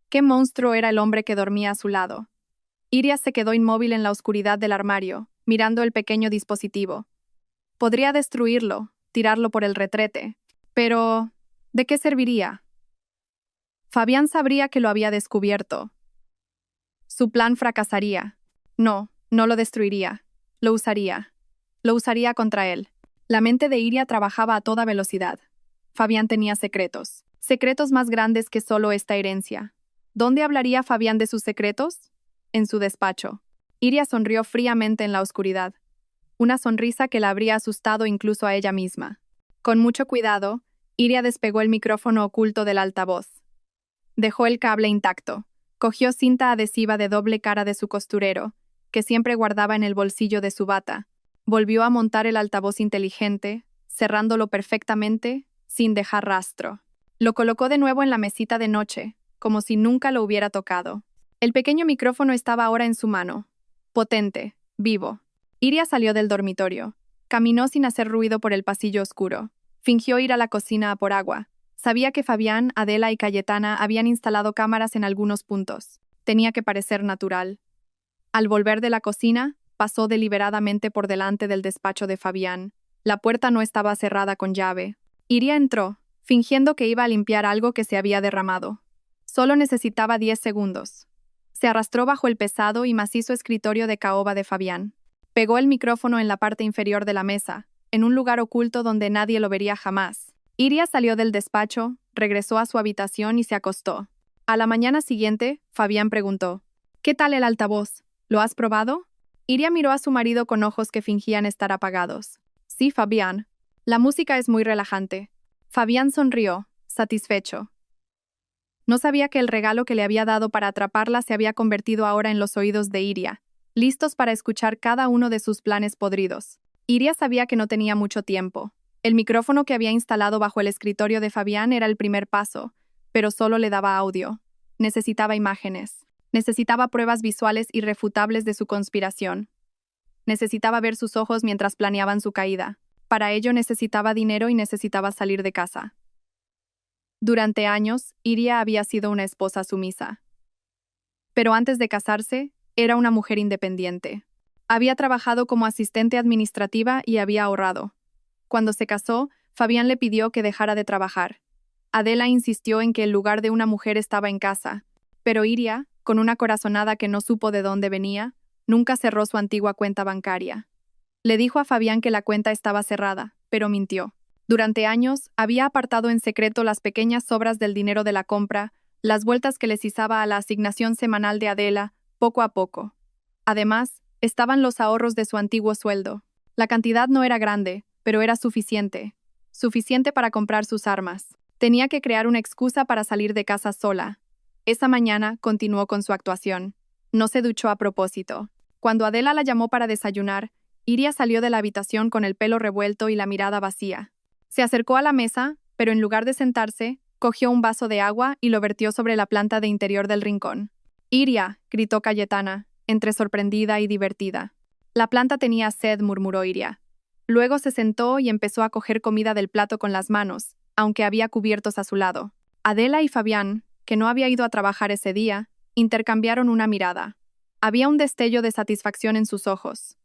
¿Qué monstruo era el hombre que dormía a su lado? Iria se quedó inmóvil en la oscuridad del armario, mirando el pequeño dispositivo. Podría destruirlo, tirarlo por el retrete, pero ¿de qué serviría? Fabián sabría que lo había descubierto. Su plan fracasaría. No lo destruiría. Lo usaría. Lo usaría contra él. La mente de Iria trabajaba a toda velocidad. Fabián tenía secretos. Secretos más grandes que solo esta herencia. ¿Dónde hablaría Fabián de sus secretos? En su despacho. Iria sonrió fríamente en la oscuridad. Una sonrisa que la habría asustado incluso a ella misma. Con mucho cuidado, Iria despegó el micrófono oculto del altavoz. Dejó el cable intacto. Cogió cinta adhesiva de doble cara de su costurero, que siempre guardaba en el bolsillo de su bata. Volvió a montar el altavoz inteligente, cerrándolo perfectamente, sin dejar rastro. Lo colocó de nuevo en la mesita de noche, como si nunca lo hubiera tocado. El pequeño micrófono estaba ahora en su mano. Potente, vivo. Iria salió del dormitorio. Caminó sin hacer ruido por el pasillo oscuro. Fingió ir a la cocina a por agua. Sabía que Fabián, Adela y Cayetana habían instalado cámaras en algunos puntos. Tenía que parecer natural. Al volver de la cocina, pasó deliberadamente por delante del despacho de Fabián. La puerta no estaba cerrada con llave. Iria entró, fingiendo que iba a limpiar algo que se había derramado. Solo necesitaba 10 segundos. Se arrastró bajo el pesado y macizo escritorio de caoba de Fabián. Pegó el micrófono en la parte inferior de la mesa, en un lugar oculto donde nadie lo vería jamás. Iria salió del despacho, regresó a su habitación y se acostó. A la mañana siguiente, Fabián preguntó: «¿Qué tal el altavoz? ¿Lo has probado?» Iria miró a su marido con ojos que fingían estar apagados. «Sí, Fabián. La música es muy relajante». Fabián sonrió, satisfecho. No sabía que el regalo que le había dado para atraparla se había convertido ahora en los oídos de Iria, listos para escuchar cada uno de sus planes podridos. Iria sabía que no tenía mucho tiempo. El micrófono que había instalado bajo el escritorio de Fabián era el primer paso, pero solo le daba audio. Necesitaba imágenes. Necesitaba pruebas visuales irrefutables de su conspiración. Necesitaba ver sus ojos mientras planeaban su caída. Para ello necesitaba dinero y necesitaba salir de casa. Durante años, Iria había sido una esposa sumisa. Pero antes de casarse, era una mujer independiente. Había trabajado como asistente administrativa y había ahorrado. Cuando se casó, Fabián le pidió que dejara de trabajar. Adela insistió en que el lugar de una mujer estaba en casa, pero Iria, con una corazonada que no supo de dónde venía, nunca cerró su antigua cuenta bancaria. Le dijo a Fabián que la cuenta estaba cerrada, pero mintió. Durante años, había apartado en secreto las pequeñas sobras del dinero de la compra, las vueltas que les izaba a la asignación semanal de Adela, poco a poco. Además, estaban los ahorros de su antiguo sueldo. La cantidad no era grande, pero era suficiente. Suficiente para comprar sus armas. Tenía que crear una excusa para salir de casa sola. Esa mañana continuó con su actuación. No se duchó a propósito. Cuando Adela la llamó para desayunar, Iria salió de la habitación con el pelo revuelto y la mirada vacía. Se acercó a la mesa, pero en lugar de sentarse, cogió un vaso de agua y lo vertió sobre la planta de interior del rincón. «Iria», gritó Cayetana, entre sorprendida y divertida. «La planta tenía sed», murmuró Iria. Luego se sentó y empezó a coger comida del plato con las manos, aunque había cubiertos a su lado. Adela y Fabián, que no había ido a trabajar ese día, intercambiaron una mirada. Había un destello de satisfacción en sus ojos.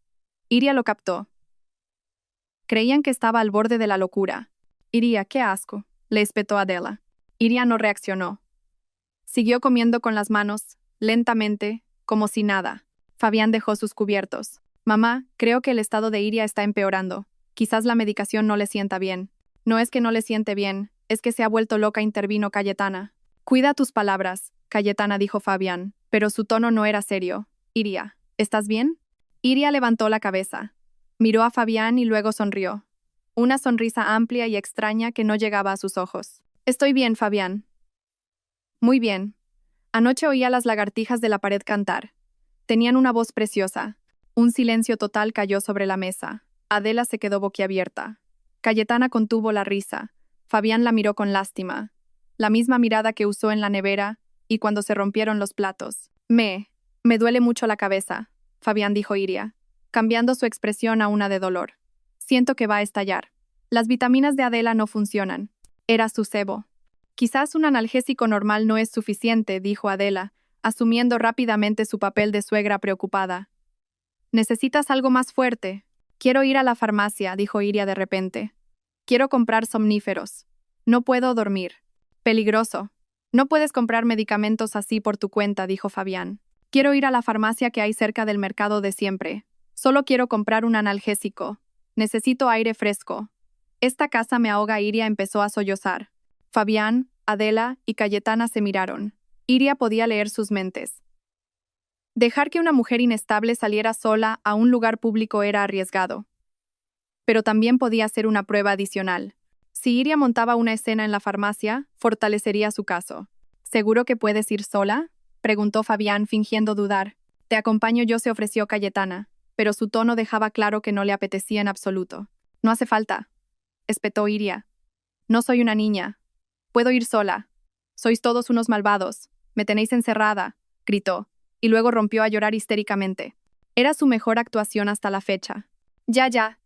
Iria lo captó. Creían que estaba al borde de la locura. «Iria, qué asco», le espetó Adela. Iria no reaccionó. Siguió comiendo con las manos, lentamente, como si nada. Fabián dejó sus cubiertos. «Mamá, creo que el estado de Iria está empeorando. Quizás la medicación no le sienta bien». «No es que no le siente bien, es que se ha vuelto loca», intervino Cayetana. «Cuida tus palabras», Cayetana dijo Fabián, pero su tono no era serio. «Iria, ¿estás bien?» Iria levantó la cabeza. Miró a Fabián y luego sonrió. Una sonrisa amplia y extraña que no llegaba a sus ojos. «Estoy bien, Fabián». «Muy bien. Anoche oí a las lagartijas de la pared cantar. Tenían una voz preciosa». Un silencio total cayó sobre la mesa. Adela se quedó boquiabierta. Cayetana contuvo la risa. Fabián la miró con lástima. La misma mirada que usó en la nevera y cuando se rompieron los platos. Me duele mucho la cabeza», Fabián dijo Iria, cambiando su expresión a una de dolor. «Siento que va a estallar. Las vitaminas de Adela no funcionan». Era su cebo. «Quizás un analgésico normal no es suficiente», dijo Adela, asumiendo rápidamente su papel de suegra preocupada. «Necesitas algo más fuerte». «Quiero ir a la farmacia», dijo Iria de repente. «Quiero comprar somníferos. No puedo dormir». «Peligroso. No puedes comprar medicamentos así por tu cuenta», dijo Fabián. «Quiero ir a la farmacia que hay cerca del mercado de siempre. Solo quiero comprar un analgésico. Necesito aire fresco». «Esta casa me ahoga», Iria empezó a sollozar. Fabián, Adela y Cayetana se miraron. Iria podía leer sus mentes. Dejar que una mujer inestable saliera sola a un lugar público era arriesgado. Pero también podía ser una prueba adicional. Si Iria montaba una escena en la farmacia, fortalecería su caso. «¿Seguro que puedes ir sola?», preguntó Fabián fingiendo dudar. «Te acompaño yo», se ofreció Cayetana, pero su tono dejaba claro que no le apetecía en absoluto. «No hace falta», espetó Iria. «No soy una niña. Puedo ir sola. Sois todos unos malvados. Me tenéis encerrada», gritó, y luego rompió a llorar histéricamente. Era su mejor actuación hasta la fecha. Ya,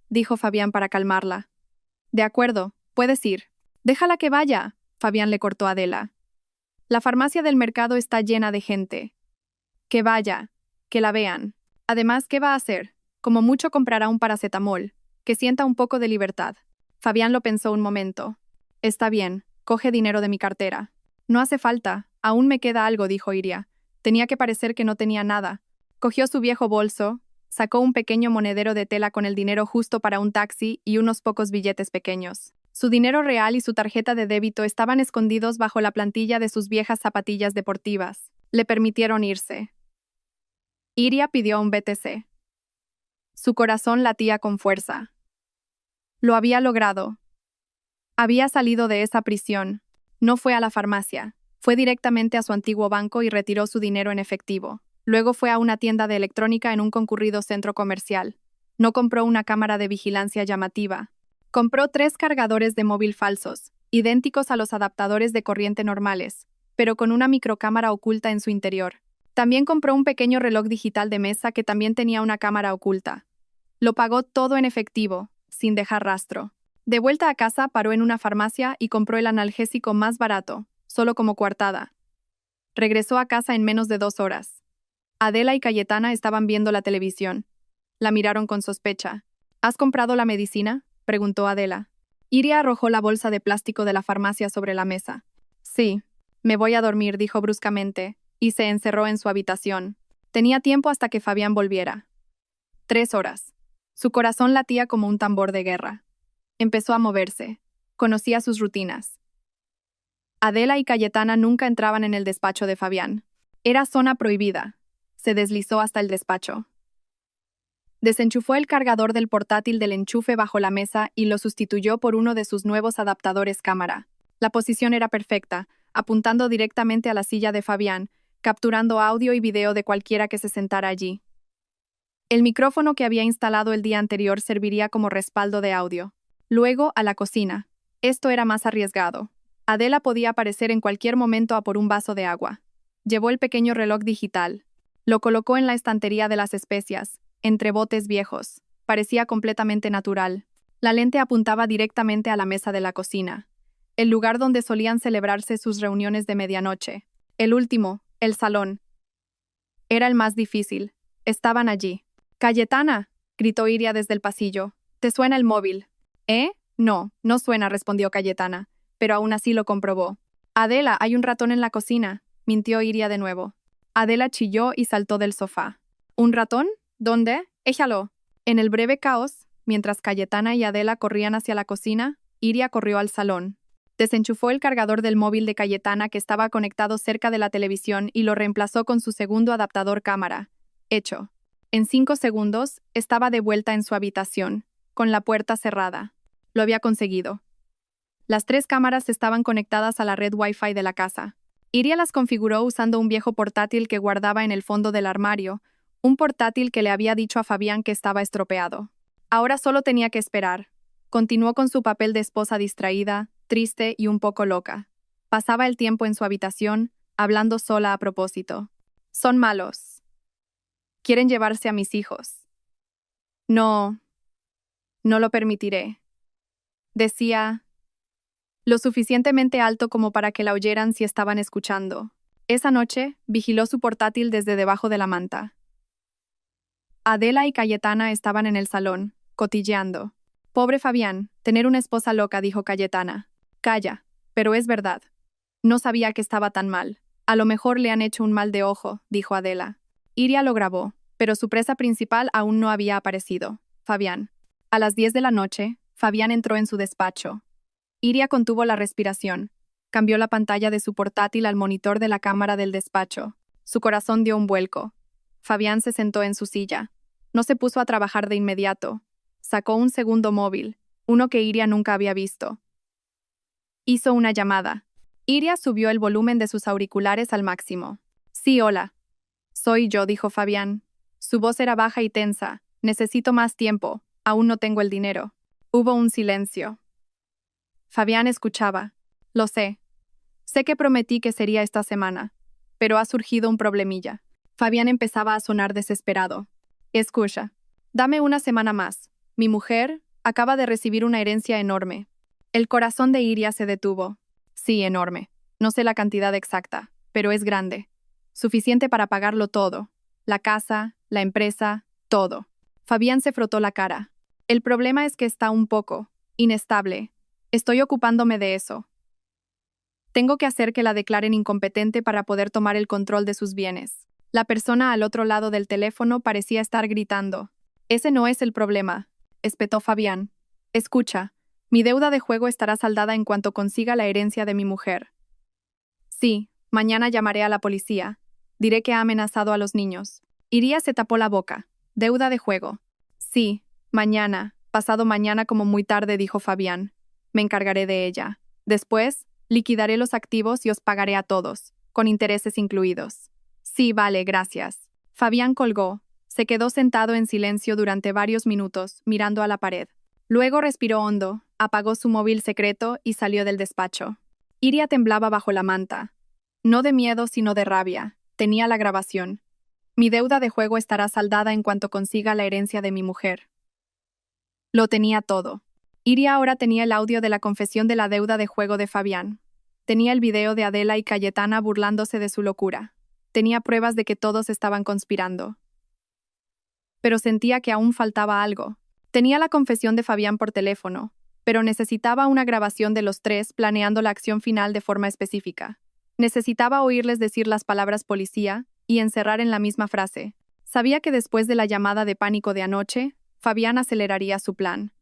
dijo Fabián para calmarla. «De acuerdo, puedes ir». «Déjala que vaya», Fabián le cortó a Adela. «La farmacia del mercado está llena de gente». «Que vaya, que la vean». Además, ¿qué va a hacer? Como mucho comprará un paracetamol, que sienta un poco de libertad. Fabián lo pensó un momento. Está bien, coge dinero de mi cartera. No hace falta, aún me queda algo, dijo Iria. Tenía que parecer que no tenía nada. Cogió su viejo bolso, sacó un pequeño monedero de tela con el dinero justo para un taxi y unos pocos billetes pequeños. Su dinero real y su tarjeta de débito estaban escondidos bajo la plantilla de sus viejas zapatillas deportivas. Le permitieron irse. Iria pidió un BTC. Su corazón latía con fuerza. Lo había logrado. Había salido de esa prisión. No fue a la farmacia. Fue directamente a su antiguo banco y retiró su dinero en efectivo. Luego fue a una tienda de electrónica en un concurrido centro comercial. No compró una cámara de vigilancia llamativa. Compró 3 cargadores de móvil falsos, idénticos a los adaptadores de corriente normales, pero con una microcámara oculta en su interior. También compró un pequeño reloj digital de mesa que también tenía una cámara oculta. Lo pagó todo en efectivo, sin dejar rastro. De vuelta a casa, paró en una farmacia y compró el analgésico más barato, solo como coartada. Regresó a casa en menos de 2 horas. Adela y Cayetana estaban viendo la televisión. La miraron con sospecha. ¿Has comprado la medicina?, preguntó Adela. Iria arrojó la bolsa de plástico de la farmacia sobre la mesa. Sí, me voy a dormir, dijo bruscamente, y se encerró en su habitación. Tenía tiempo hasta que Fabián volviera. 3 horas. Su corazón latía como un tambor de guerra. Empezó a moverse. Conocía sus rutinas. Adela y Cayetana nunca entraban en el despacho de Fabián. Era zona prohibida. Se deslizó hasta el despacho. Desenchufó el cargador del portátil del enchufe bajo la mesa y lo sustituyó por uno de sus nuevos adaptadores cámara. La posición era perfecta, apuntando directamente a la silla de Fabián, capturando audio y video de cualquiera que se sentara allí. El micrófono que había instalado el día anterior serviría como respaldo de audio. Luego, a la cocina. Esto era más arriesgado. Adela podía aparecer en cualquier momento a por un vaso de agua. Llevó el pequeño reloj digital. Lo colocó en la estantería de las especias, entre botes viejos. Parecía completamente natural. La lente apuntaba directamente a la mesa de la cocina, el lugar donde solían celebrarse sus reuniones de medianoche. El último, el salón. Era el más difícil. Estaban allí. «¡Cayetana!», gritó Iria desde el pasillo. «¿Te suena el móvil?» «¿Eh? No, no suena», respondió Cayetana, pero aún así lo comprobó. «Adela, hay un ratón en la cocina», mintió Iria de nuevo. Adela chilló y saltó del sofá. «¿Un ratón? ¿Dónde? Échalo». En el breve caos, mientras Cayetana y Adela corrían hacia la cocina, Iria corrió al salón. Desenchufó el cargador del móvil de Cayetana que estaba conectado cerca de la televisión y lo reemplazó con su segundo adaptador cámara. Hecho. En 5 segundos, estaba de vuelta en su habitación, con la puerta cerrada. Lo había conseguido. Las 3 cámaras estaban conectadas a la red Wi-Fi de la casa. Iria las configuró usando un viejo portátil que guardaba en el fondo del armario, un portátil que le había dicho a Fabián que estaba estropeado. Ahora solo tenía que esperar. Continuó con su papel de esposa distraída, triste y un poco loca. Pasaba el tiempo en su habitación, hablando sola a propósito. «Son malos. Quieren llevarse a mis hijos. No lo permitiré», decía, lo suficientemente alto como para que la oyeran si estaban escuchando. Esa noche, vigiló su portátil desde debajo de la manta. Adela y Cayetana estaban en el salón, cotilleando. «Pobre Fabián, tener una esposa loca», dijo Cayetana. «Calla, pero es verdad. No sabía que estaba tan mal. A lo mejor le han hecho un mal de ojo», dijo Adela. Iria lo grabó, pero su presa principal aún no había aparecido. Fabián. A las 10 de la noche, Fabián entró en su despacho. Iria contuvo la respiración. Cambió la pantalla de su portátil al monitor de la cámara del despacho. Su corazón dio un vuelco. Fabián se sentó en su silla. No se puso a trabajar de inmediato. Sacó un segundo móvil, uno que Iria nunca había visto. Hizo una llamada. Iria subió el volumen de sus auriculares al máximo. «Sí, hola. Soy yo», dijo Fabián. Su voz era baja y tensa. «Necesito más tiempo. Aún no tengo el dinero». Hubo un silencio. Fabián escuchaba. «Lo sé. Sé que prometí que sería esta semana, pero ha surgido un problemilla». Fabián empezaba a sonar desesperado. «Escucha. Dame una semana más. Mi mujer acaba de recibir una herencia enorme». El corazón de Iria se detuvo. «Sí, enorme. No sé la cantidad exacta, pero es grande. Suficiente para pagarlo todo. la casa, la empresa, todo. Fabián se frotó la cara. El problema es que está un poco inestable. Estoy ocupándome de eso. Tengo que hacer que la declaren incompetente para poder tomar el control de sus bienes. La persona al otro lado del teléfono parecía estar gritando. Ese no es el problema, espetó Fabián. Escucha, mi deuda de juego estará saldada en cuanto consiga la herencia de mi mujer. Sí, mañana llamaré a la policía. Diré que ha amenazado a los niños. Iria se tapó la boca. Deuda de juego. Sí, mañana, pasado mañana como muy tarde, dijo Fabián. Me encargaré de ella. Después, liquidaré los activos y os pagaré a todos, con intereses incluidos. Sí, vale, gracias. Fabián colgó. Se quedó sentado en silencio durante varios minutos, mirando a la pared. Luego respiró hondo, apagó su móvil secreto y salió del despacho. Iria temblaba bajo la manta. No de miedo, sino de rabia. Tenía la grabación. Mi deuda de juego estará saldada en cuanto consiga la herencia de mi mujer. Lo tenía todo. Iria ahora tenía el audio de la confesión de la deuda de juego de Fabián. Tenía el video de Adela y Cayetana burlándose de su locura. Tenía pruebas de que todos estaban conspirando. Pero sentía que aún faltaba algo. Tenía la confesión de Fabián por teléfono, pero necesitaba una grabación de los tres planeando la acción final de forma específica. Necesitaba oírles decir las palabras policía y encerrar en la misma frase. Sabía que después de la llamada de pánico de anoche, Fabián aceleraría su plan.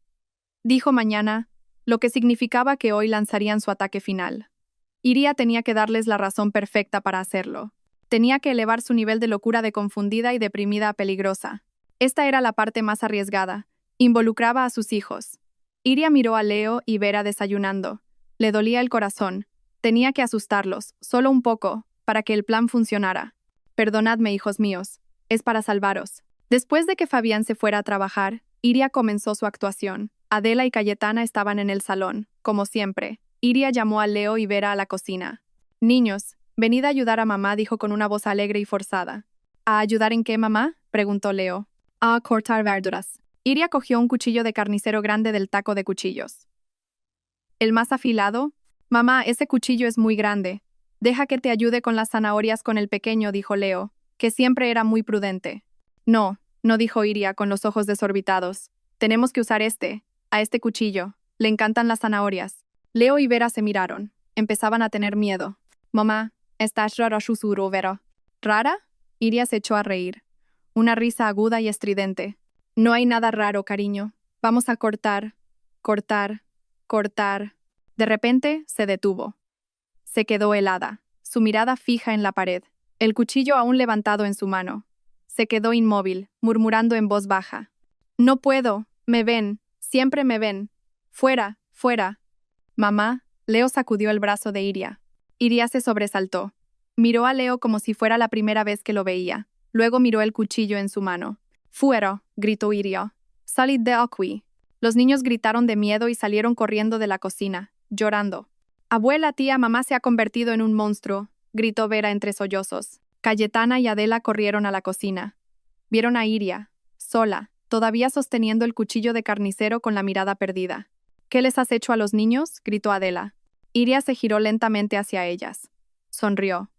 Dijo mañana, lo que significaba que hoy lanzarían su ataque final. Iria tenía que darles la razón perfecta para hacerlo. Tenía que elevar su nivel de locura de confundida y deprimida a peligrosa. Esta era la parte más arriesgada. Involucraba a sus hijos. Iria miró a Leo y Vera desayunando. Le dolía el corazón. Tenía que asustarlos, solo un poco, para que el plan funcionara. Perdonadme, hijos míos. Es para salvaros. Después de que Fabián se fuera a trabajar, Iria comenzó su actuación. Adela y Cayetana estaban en el salón, como siempre. Iria llamó a Leo y Vera a la cocina. Niños, venid a ayudar a mamá, dijo con una voz alegre y forzada. ¿A ayudar en qué, mamá?, preguntó Leo. A cortar verduras. Iria cogió un cuchillo de carnicero grande del taco de cuchillos. ¿El más afilado? Mamá, ese cuchillo es muy grande. Deja que te ayude con las zanahorias con el pequeño, dijo Leo, que siempre era muy prudente. No, dijo Iria con los ojos desorbitados. Tenemos que usar a este cuchillo. Le encantan las zanahorias. Leo y Vera se miraron. Empezaban a tener miedo. Mamá, estás rara, susurró Vera. ¿Rara? Iria se echó a reír. Una risa aguda y estridente. No hay nada raro, cariño. Vamos a cortar, cortar, cortar. De repente, se detuvo. Se quedó helada, su mirada fija en la pared, el cuchillo aún levantado en su mano. Se quedó inmóvil, murmurando en voz baja. No puedo, me ven, siempre me ven. Fuera, fuera. Mamá, Leo sacudió el brazo de Iria. Iria se sobresaltó. Miró a Leo como si fuera la primera vez que lo veía. Luego miró el cuchillo en su mano. Fuera, gritó Iria. Salid de aquí. Los niños gritaron de miedo y salieron corriendo de la cocina, llorando. Abuela, tía, mamá se ha convertido en un monstruo, gritó Vera entre sollozos. Cayetana y Adela corrieron a la cocina. Vieron a Iria, sola, todavía sosteniendo el cuchillo de carnicero con la mirada perdida. ¿Qué les has hecho a los niños?, gritó Adela. Iria se giró lentamente hacia ellas. Sonrió.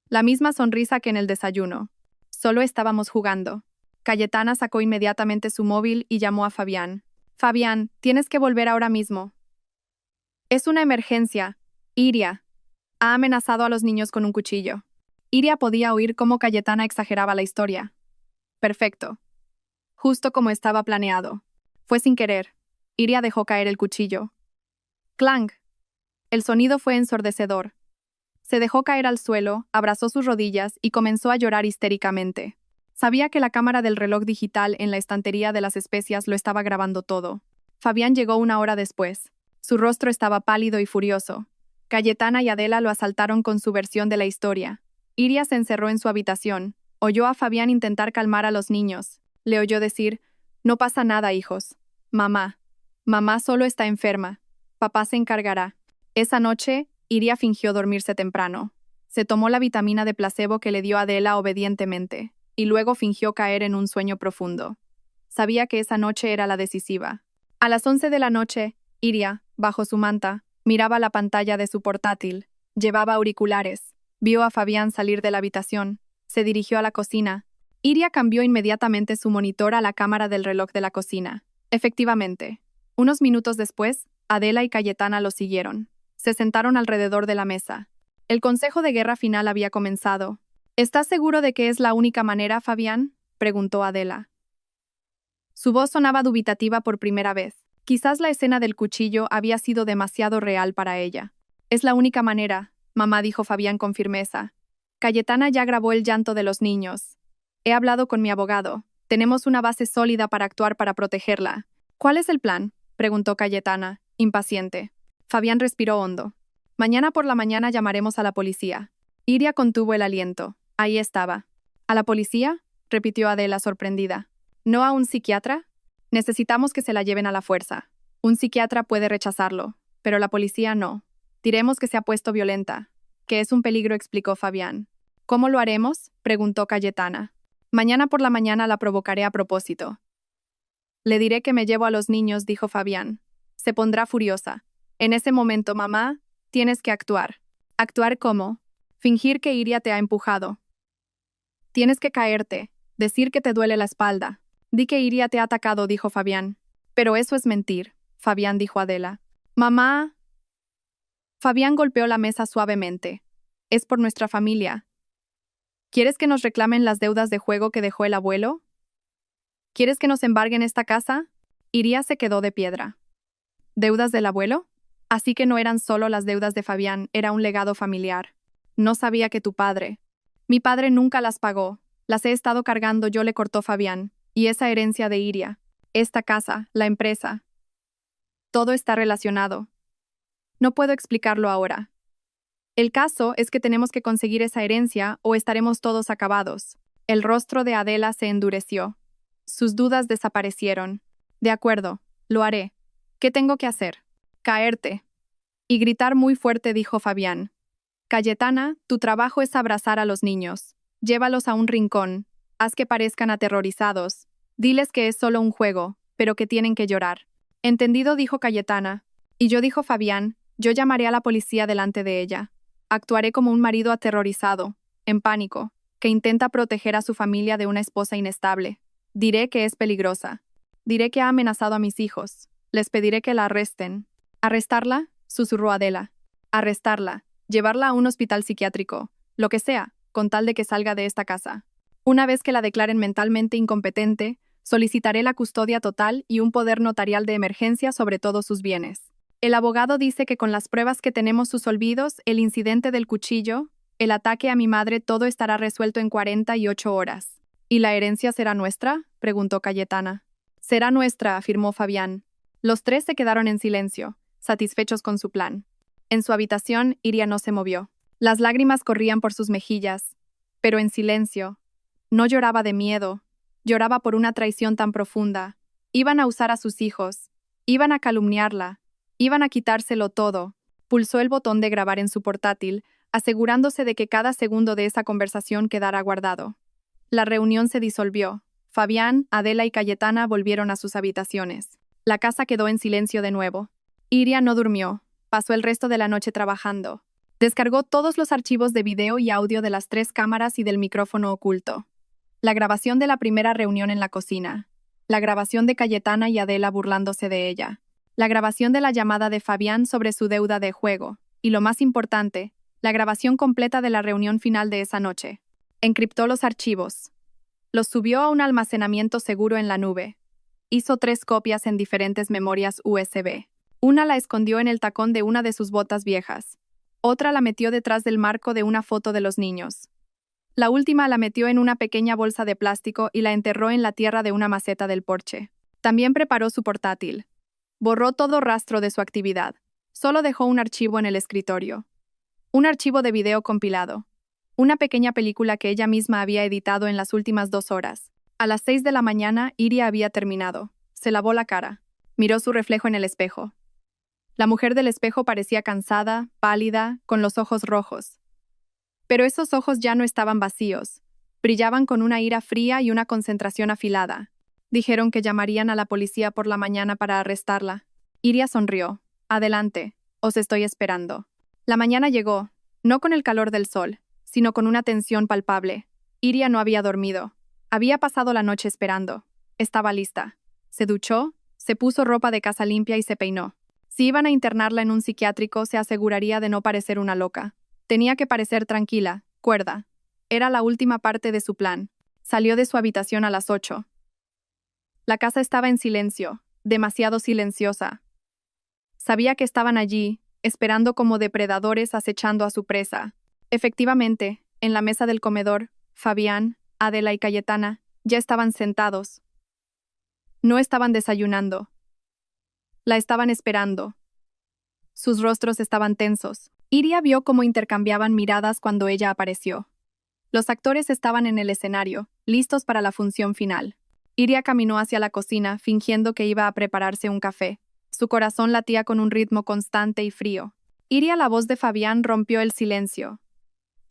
La misma sonrisa que en el desayuno. Solo estábamos jugando. Cayetana sacó inmediatamente su móvil y llamó a Fabián. Fabián, tienes que volver ahora mismo. Es una emergencia. Iria ha amenazado a los niños con un cuchillo. Iria podía oír cómo Cayetana exageraba la historia. Perfecto. Justo como estaba planeado. Fue sin querer. Iria dejó caer el cuchillo. ¡Clang! El sonido fue ensordecedor. Se dejó caer al suelo, abrazó sus rodillas y comenzó a llorar histéricamente. Sabía que la cámara del reloj digital en la estantería de las especias lo estaba grabando todo. Fabián llegó 1 hora después. Su rostro estaba pálido y furioso. Cayetana y Adela lo asaltaron con su versión de la historia. Iria se encerró en su habitación. Oyó a Fabián intentar calmar a los niños. Le oyó decir, no pasa nada, hijos. Mamá solo está enferma. Papá se encargará. Esa noche, Iria fingió dormirse temprano. Se tomó la vitamina de placebo que le dio Adela obedientemente, y luego fingió caer en un sueño profundo. Sabía que esa noche era la decisiva. A las 11 de la noche, Iria, bajo su manta, miraba la pantalla de su portátil. Llevaba auriculares. Vio a Fabián salir de la habitación. Se dirigió a la cocina. Iria cambió inmediatamente su monitor a la cámara del reloj de la cocina. Efectivamente. Unos minutos después, Adela y Cayetana lo siguieron. Se sentaron alrededor de la mesa. El consejo de guerra final había comenzado. ¿Estás seguro de que es la única manera, Fabián?, preguntó Adela. Su voz sonaba dubitativa por primera vez. Quizás la escena del cuchillo había sido demasiado real para ella. Es la única manera, mamá, dijo Fabián con firmeza. Cayetana ya grabó el llanto de los niños. He hablado con mi abogado. Tenemos una base sólida para actuar para protegerla. ¿Cuál es el plan?, preguntó Cayetana, impaciente. Fabián respiró hondo. Mañana por la mañana llamaremos a la policía. Iria contuvo el aliento. Ahí estaba. ¿A la policía?, repitió Adela sorprendida. ¿No a un psiquiatra? Necesitamos que se la lleven a la fuerza. Un psiquiatra puede rechazarlo, pero la policía no. Diremos que se ha puesto violenta, que es un peligro, explicó Fabián. ¿Cómo lo haremos?, preguntó Cayetana. Mañana por la mañana la provocaré a propósito. Le diré que me llevo a los niños, dijo Fabián. Se pondrá furiosa. En ese momento, mamá, tienes que actuar. ¿Actuar cómo? Fingir que Iria te ha empujado. Tienes que caerte, decir que te duele la espalda. Di que Iria te ha atacado, dijo Fabián. Pero eso es mentir, Fabián, dijo Adela. Mamá. Fabián golpeó la mesa suavemente. Es por nuestra familia. ¿Quieres que nos reclamen las deudas de juego que dejó el abuelo? ¿Quieres que nos embarguen esta casa? Iria se quedó de piedra. ¿Deudas del abuelo? Así que no eran solo las deudas de Fabián, era un legado familiar. No sabía que tu padre. Mi padre nunca las pagó. Las he estado cargando yo, le cortó Fabián. Y esa herencia de Iria. Esta casa, la empresa. Todo está relacionado. No puedo explicarlo ahora. El caso es que tenemos que conseguir esa herencia o estaremos todos acabados. El rostro de Adela se endureció. Sus dudas desaparecieron. De acuerdo, lo haré. ¿Qué tengo que hacer? Caerte. Y gritar muy fuerte, dijo Fabián. Cayetana, tu trabajo es abrazar a los niños. Llévalos a un rincón. Haz que parezcan aterrorizados. Diles que es solo un juego, pero que tienen que llorar. Entendido, dijo Cayetana. Y yo, dijo Fabián, yo llamaré a la policía delante de ella. Actuaré como un marido aterrorizado, en pánico, que intenta proteger a su familia de una esposa inestable. Diré que es peligrosa. Diré que ha amenazado a mis hijos. Les pediré que la arresten. ¿Arrestarla?, susurró Adela. Arrestarla. Llevarla a un hospital psiquiátrico. Lo que sea, con tal de que salga de esta casa. Una vez que la declaren mentalmente incompetente, solicitaré la custodia total y un poder notarial de emergencia sobre todos sus bienes. El abogado dice que con las pruebas que tenemos, sus olvidos, el incidente del cuchillo, el ataque a mi madre, todo estará resuelto en 48 horas. ¿Y la herencia será nuestra?, preguntó Cayetana. Será nuestra, afirmó Fabián. Los tres se quedaron en silencio, satisfechos con su plan. En su habitación, Iria no se movió. Las lágrimas corrían por sus mejillas, pero en silencio. No lloraba de miedo, lloraba por una traición tan profunda. Iban a usar a sus hijos, iban a calumniarla, iban a quitárselo todo. Pulsó el botón de grabar en su portátil, asegurándose de que cada segundo de esa conversación quedara guardado. La reunión se disolvió. Fabián, Adela y Cayetana volvieron a sus habitaciones. La casa quedó en silencio de nuevo. Iria no durmió. Pasó el resto de la noche trabajando. Descargó todos los archivos de video y audio de las 3 cámaras y del micrófono oculto. La grabación de la primera reunión en la cocina. La grabación de Cayetana y Adela burlándose de ella. La grabación de la llamada de Fabián sobre su deuda de juego. Y lo más importante, la grabación completa de la reunión final de esa noche. Encriptó los archivos. Los subió a un almacenamiento seguro en la nube. Hizo 3 copias en diferentes memorias USB. Una la escondió en el tacón de una de sus botas viejas. Otra la metió detrás del marco de una foto de los niños. La última la metió en una pequeña bolsa de plástico y la enterró en la tierra de una maceta del porche. También preparó su portátil. Borró todo rastro de su actividad. Solo dejó un archivo en el escritorio. Un archivo de video compilado. Una pequeña película que ella misma había editado en las últimas 2 horas. A las 6 de la mañana, Iria había terminado. Se lavó la cara. Miró su reflejo en el espejo. La mujer del espejo parecía cansada, pálida, con los ojos rojos. Pero esos ojos ya no estaban vacíos. Brillaban con una ira fría y una concentración afilada. Dijeron que llamarían a la policía por la mañana para arrestarla. Iria sonrió. Adelante, os estoy esperando. La mañana llegó, no con el calor del sol, sino con una tensión palpable. Iria no había dormido. Había pasado la noche esperando. Estaba lista. Se duchó, se puso ropa de casa limpia y se peinó. Si iban a internarla en un psiquiátrico, se aseguraría de no parecer una loca. Tenía que parecer tranquila, cuerda. Era la última parte de su plan. Salió de su habitación a las 8. La casa estaba en silencio, demasiado silenciosa. Sabía que estaban allí, esperando como depredadores acechando a su presa. Efectivamente, en la mesa del comedor, Fabián, Adela y Cayetana ya estaban sentados. No estaban desayunando. La estaban esperando. Sus rostros estaban tensos. Iria vio cómo intercambiaban miradas cuando ella apareció. Los actores estaban en el escenario, listos para la función final. Iria caminó hacia la cocina, fingiendo que iba a prepararse un café. Su corazón latía con un ritmo constante y frío. Iria, la voz de Fabián rompió el silencio.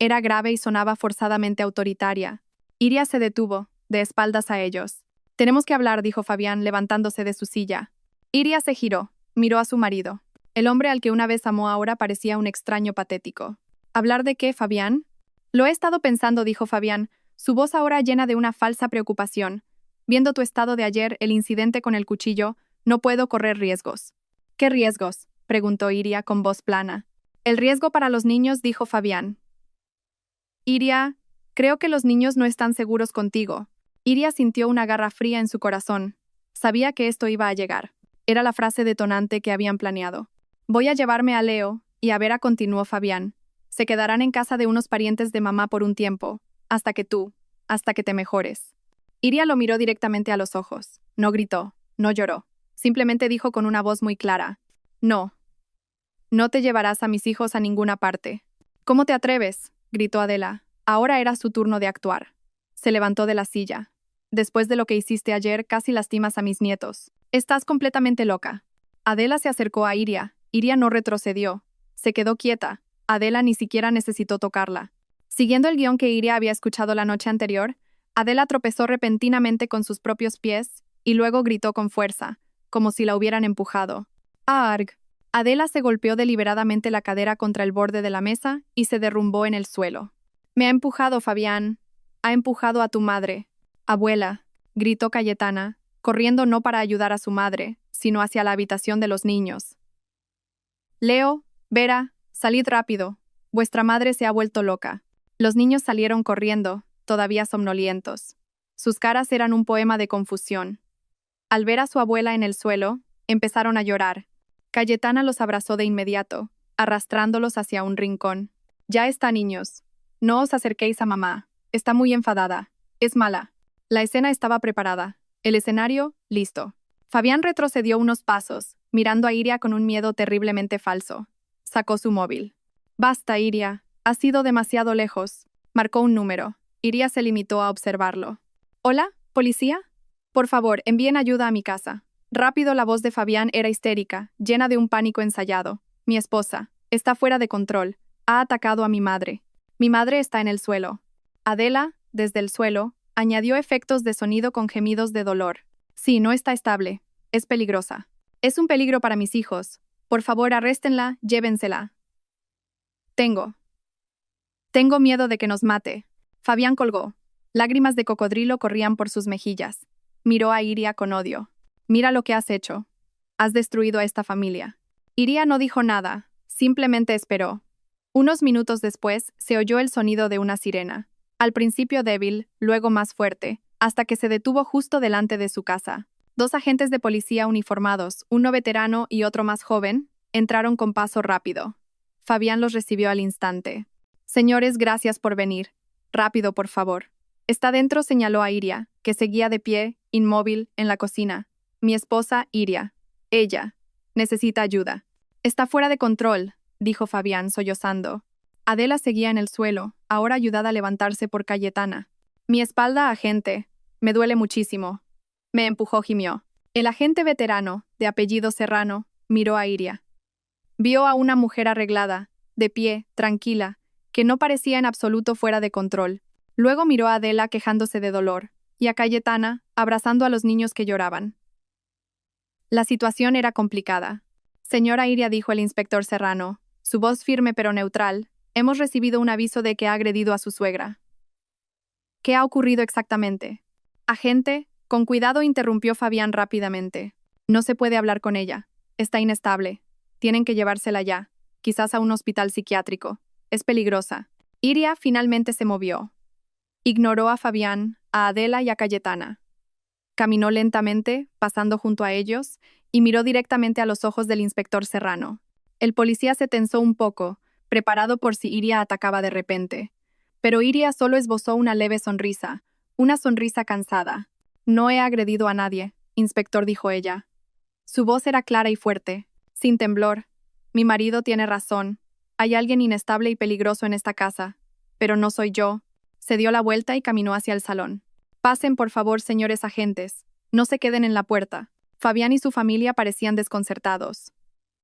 Era grave y sonaba forzadamente autoritaria. Iria se detuvo, de espaldas a ellos. «Tenemos que hablar», dijo Fabián, levantándose de su silla. Iria se giró, miró a su marido. El hombre al que una vez amó ahora parecía un extraño patético. «¿Hablar de qué, Fabián?» «Lo he estado pensando», dijo Fabián, su voz ahora llena de una falsa preocupación. «Viendo tu estado de ayer, el incidente con el cuchillo, no puedo correr riesgos». «¿Qué riesgos?», preguntó Iria con voz plana. «El riesgo para los niños», dijo Fabián. «Iria, creo que los niños no están seguros contigo». Iria sintió una garra fría en su corazón. Sabía que esto iba a llegar. Era la frase detonante que habían planeado. «Voy a llevarme a Leo y a Vera», continuó Fabián. «Se quedarán en casa de unos parientes de mamá por un tiempo, hasta que te mejores». Iria lo miró directamente a los ojos. No gritó, no lloró. Simplemente dijo con una voz muy clara: «No. No te llevarás a mis hijos a ninguna parte». «¿Cómo te atreves?», gritó Adela. Ahora era su turno de actuar. Se levantó de la silla. «Después de lo que hiciste ayer, casi lastimas a mis nietos. Estás completamente loca». Adela se acercó a Iria. Iria no retrocedió. Se quedó quieta. Adela ni siquiera necesitó tocarla. Siguiendo el guión que Iria había escuchado la noche anterior, Adela tropezó repentinamente con sus propios pies y luego gritó con fuerza, como si la hubieran empujado. «¡Arg!». Adela se golpeó deliberadamente la cadera contra el borde de la mesa y se derrumbó en el suelo. «Me ha empujado, Fabián. Ha empujado a tu madre». «Abuela», gritó Cayetana, corriendo no para ayudar a su madre, sino hacia la habitación de los niños. «Leo, Vera, salid rápido. Vuestra madre se ha vuelto loca». Los niños salieron corriendo, todavía somnolientos. Sus caras eran un poema de confusión. Al ver a su abuela en el suelo, empezaron a llorar. Cayetana los abrazó de inmediato, arrastrándolos hacia un rincón. «Ya está, niños. No os acerquéis a mamá. Está muy enfadada. Es mala». La escena estaba preparada. El escenario, listo. Fabián retrocedió unos pasos, mirando a Iria con un miedo terriblemente falso. Sacó su móvil. «Basta, Iria. Has ido demasiado lejos». Marcó un número. Iria se limitó a observarlo. «¿Hola? ¿Policía? Por favor, envíen ayuda a mi casa». Rápido, la voz de Fabián era histérica, llena de un pánico ensayado. «Mi esposa. Está fuera de control. Ha atacado a mi madre. Mi madre está en el suelo». Adela, desde el suelo, añadió efectos de sonido con gemidos de dolor. «Sí, no está estable. Es peligrosa. Es un peligro para mis hijos. Por favor, arréstenla, llévensela». Tengo miedo de que nos mate». Fabián colgó. Lágrimas de cocodrilo corrían por sus mejillas. Miró a Iria con odio. «Mira lo que has hecho. Has destruido a esta familia». Iria no dijo nada, simplemente esperó. Unos minutos después, se oyó el sonido de una sirena. Al principio débil, luego más fuerte, hasta que se detuvo justo delante de su casa. 2 agentes de policía uniformados, uno veterano y otro más joven, entraron con paso rápido. Fabián los recibió al instante. «Señores, gracias por venir. Rápido, por favor». «Está dentro», señaló a Iria, que seguía de pie, inmóvil, en la cocina. «Mi esposa, Iria. Ella. Necesita ayuda». «Está fuera de control», dijo Fabián, sollozando. Adela seguía en el suelo, ahora ayudada a levantarse por Cayetana. «Mi espalda, agente. Me duele muchísimo». «Me empujó», gimió. El agente veterano, de apellido Serrano, miró a Iria. Vio a una mujer arreglada, de pie, tranquila, que no parecía en absoluto fuera de control. Luego miró a Adela quejándose de dolor, y a Cayetana, abrazando a los niños que lloraban. La situación era complicada. «Señora Iria», dijo el inspector Serrano, su voz firme pero neutral, «hemos recibido un aviso de que ha agredido a su suegra». ¿Qué ha ocurrido exactamente? Agente, con cuidado interrumpió Fabián rápidamente. No se puede hablar con ella. Está inestable. Tienen que llevársela ya. Quizás a un hospital psiquiátrico. Es peligrosa. Iria finalmente se movió. Ignoró a Fabián, a Adela y a Cayetana. Caminó lentamente, pasando junto a ellos, y miró directamente a los ojos del inspector Serrano. El policía se tensó un poco, preparado por si Iria atacaba de repente. Pero Iria solo esbozó una leve sonrisa, una sonrisa cansada. No he agredido a nadie, inspector, dijo ella. Su voz era clara y fuerte, sin temblor. Mi marido tiene razón. Hay alguien inestable y peligroso en esta casa. Pero no soy yo. Se dio la vuelta y caminó hacia el salón. Pasen, por favor, señores agentes. No se queden en la puerta. Fabián y su familia parecían desconcertados.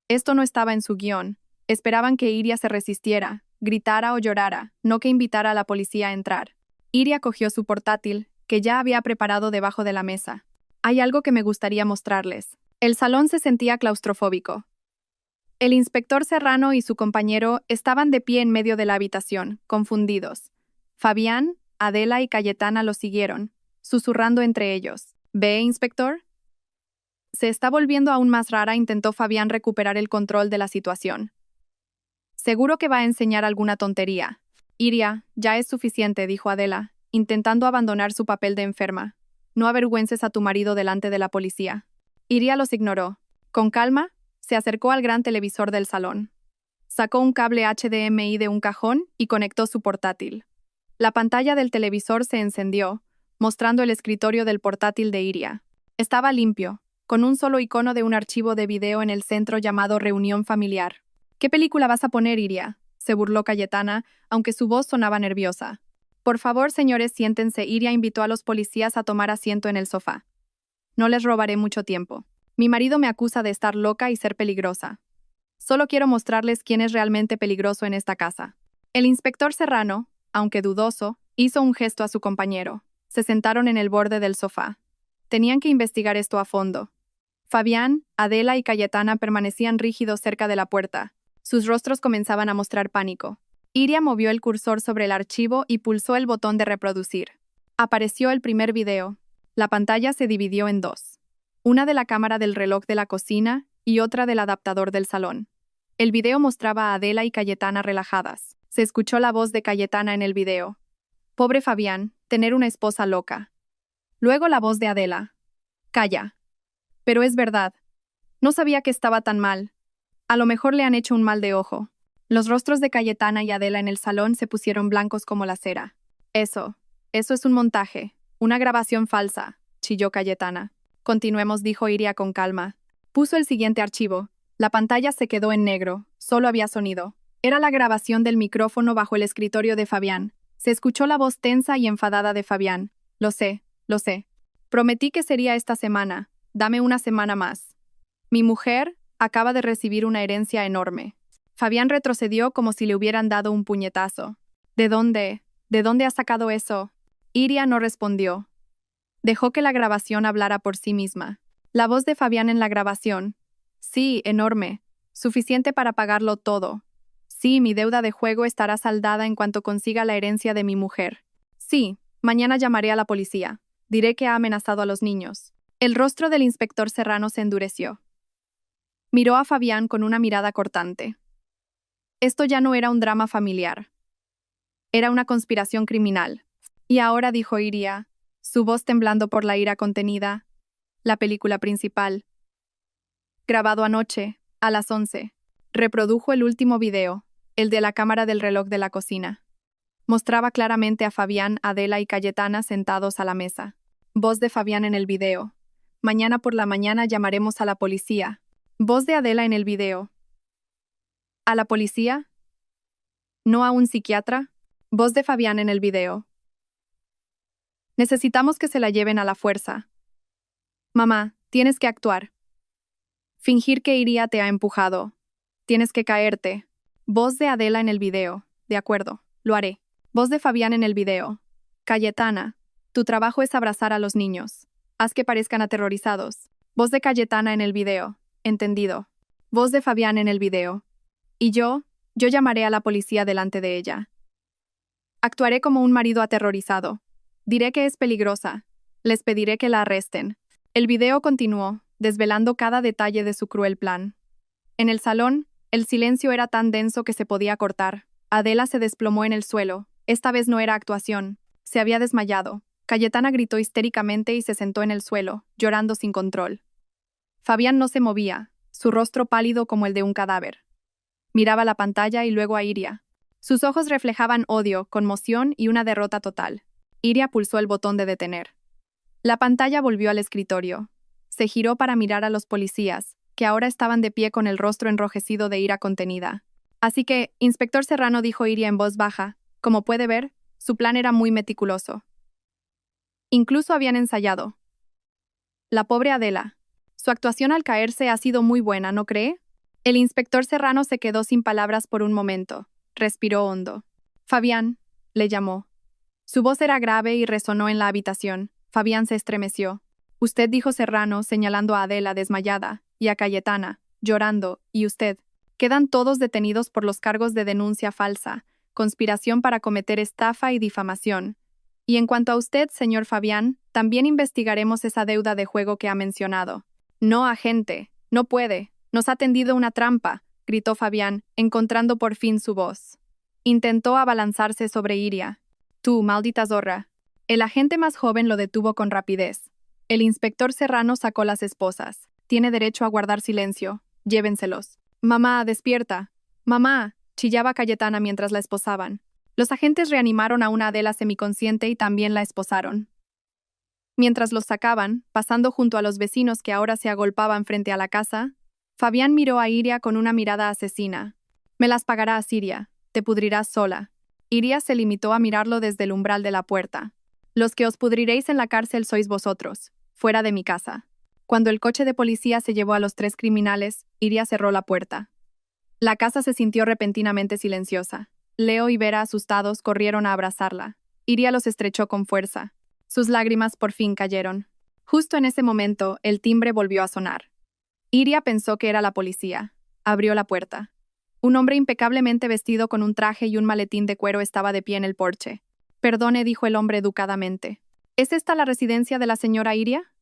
Esto no estaba en su guión. Esperaban que Iria se resistiera, gritara o llorara, no que invitara a la policía a entrar. Iria cogió su portátil, que ya había preparado debajo de la mesa. Hay algo que me gustaría mostrarles. El salón se sentía claustrofóbico. El inspector Serrano y su compañero estaban de pie en medio de la habitación, confundidos. Fabián, Adela y Cayetana lo siguieron, susurrando entre ellos. ¿Ve, inspector? Se está volviendo aún más rara, intentó Fabián recuperar el control de la situación. Seguro que va a enseñar alguna tontería. Iria, ya es suficiente, dijo Adela, intentando abandonar su papel de enferma. No avergüences a tu marido delante de la policía. Iria los ignoró. Con calma, se acercó al gran televisor del salón. Sacó un cable HDMI de un cajón y conectó su portátil. La pantalla del televisor se encendió, mostrando el escritorio del portátil de Iria. Estaba limpio, con un solo icono de un archivo de video en el centro llamado Reunión Familiar. ¿Qué película vas a poner, Iria?, se burló Cayetana, aunque su voz sonaba nerviosa. Por favor, señores, siéntense. Iria invitó a los policías a tomar asiento en el sofá. No les robaré mucho tiempo. Mi marido me acusa de estar loca y ser peligrosa. Solo quiero mostrarles quién es realmente peligroso en esta casa. El inspector Serrano, aunque dudoso, hizo un gesto a su compañero. Se sentaron en el borde del sofá. Tenían que investigar esto a fondo. Fabián, Adela y Cayetana permanecían rígidos cerca de la puerta. Sus rostros comenzaban a mostrar pánico. Iria movió el cursor sobre el archivo y pulsó el botón de reproducir. Apareció el primer video. La pantalla se dividió en dos. Una de la cámara del reloj de la cocina y otra del adaptador del salón. El video mostraba a Adela y Cayetana relajadas. Se escuchó la voz de Cayetana en el video. Pobre Fabián, tener una esposa loca. Luego la voz de Adela. Calla. Pero es verdad. No sabía que estaba tan mal. A lo mejor le han hecho un mal de ojo. Los rostros de Cayetana y Adela en el salón se pusieron blancos como la cera. Eso es un montaje, una grabación falsa, chilló Cayetana. Continuemos, dijo Iria con calma. Puso el siguiente archivo. La pantalla se quedó en negro, solo había sonido. Era la grabación del micrófono bajo el escritorio de Fabián. Se escuchó la voz tensa y enfadada de Fabián. Lo sé. Prometí que sería esta semana. Dame una semana más. Mi mujer acaba de recibir una herencia enorme. Fabián retrocedió como si le hubieran dado un puñetazo. ¿De dónde has sacado eso? Iria no respondió. Dejó que la grabación hablara por sí misma. La voz de Fabián en la grabación. Sí, enorme. Suficiente para pagarlo todo. Sí, mi deuda de juego estará saldada en cuanto consiga la herencia de mi mujer. Sí, mañana llamaré a la policía. Diré que ha amenazado a los niños. El rostro del inspector Serrano se endureció. Miró a Fabián con una mirada cortante. Esto ya no era un drama familiar. Era una conspiración criminal. Y ahora, dijo Iria, su voz temblando por la ira contenida, la película principal. Grabado anoche, a las 11. Reprodujo el último video, el de la cámara del reloj de la cocina. Mostraba claramente a Fabián, Adela y Cayetana sentados a la mesa. Voz de Fabián en el video. Mañana por la mañana llamaremos a la policía. Voz de Adela en el video. ¿A la policía? ¿No a un psiquiatra? Voz de Fabián en el video. Necesitamos que se la lleven a la fuerza. Mamá, tienes que actuar. Fingir que Iria te ha empujado. Tienes que caerte. Voz de Adela en el video. De acuerdo, lo haré. Voz de Fabián en el video. Cayetana, tu trabajo es abrazar a los niños. Haz que parezcan aterrorizados. Voz de Cayetana en el video. Entendido. Voz de Fabián en el video. Y yo llamaré a la policía delante de ella. Actuaré como un marido aterrorizado. Diré que es peligrosa. Les pediré que la arresten. El video continuó, desvelando cada detalle de su cruel plan. En el salón, el silencio era tan denso que se podía cortar. Adela se desplomó en el suelo. Esta vez no era actuación. Se había desmayado. Cayetana gritó histéricamente y se sentó en el suelo, llorando sin control. Fabián no se movía, su rostro pálido como el de un cadáver. Miraba la pantalla y luego a Iria. Sus ojos reflejaban odio, conmoción y una derrota total. Iria pulsó el botón de detener. La pantalla volvió al escritorio. Se giró para mirar a los policías, que ahora estaban de pie con el rostro enrojecido de ira contenida. Así que, Inspector Serrano, dijo Iria en voz baja, como puede ver, su plan era muy meticuloso. Incluso habían ensayado. La pobre Adela. Su actuación al caerse ha sido muy buena, ¿no cree? El inspector Serrano se quedó sin palabras por un momento. Respiró hondo. Fabián, le llamó. Su voz era grave y resonó en la habitación. Fabián se estremeció. Usted, dijo Serrano, señalando a Adela desmayada, y a Cayetana, llorando, y usted. Quedan todos detenidos por los cargos de denuncia falsa, conspiración para cometer estafa y difamación. Y en cuanto a usted, señor Fabián, también investigaremos esa deuda de juego que ha mencionado. No, agente, no puede. Nos ha tendido una trampa, gritó Fabián, encontrando por fin su voz. Intentó abalanzarse sobre Iria. Tú, maldita zorra. El agente más joven lo detuvo con rapidez. El inspector Serrano sacó las esposas. Tiene derecho a guardar silencio. Llévenselos. Mamá, despierta. Mamá, chillaba Cayetana mientras la esposaban. Los agentes reanimaron a una Adela semiconsciente y también la esposaron. Mientras los sacaban, pasando junto a los vecinos que ahora se agolpaban frente a la casa, Fabián miró a Iria con una mirada asesina. Me las pagarás, Iria. Te pudrirás sola. Iria se limitó a mirarlo desde el umbral de la puerta. Los que os pudriréis en la cárcel sois vosotros, fuera de mi casa. Cuando el coche de policía se llevó a los 3 criminales, Iria cerró la puerta. La casa se sintió repentinamente silenciosa. Leo y Vera, asustados, corrieron a abrazarla. Iria los estrechó con fuerza. Sus lágrimas por fin cayeron. Justo en ese momento, el timbre volvió a sonar. Iria pensó que era la policía. Abrió la puerta. Un hombre impecablemente vestido con un traje y un maletín de cuero estaba de pie en el porche. Perdone, dijo el hombre educadamente. ¿Es esta la residencia de la señora Iria?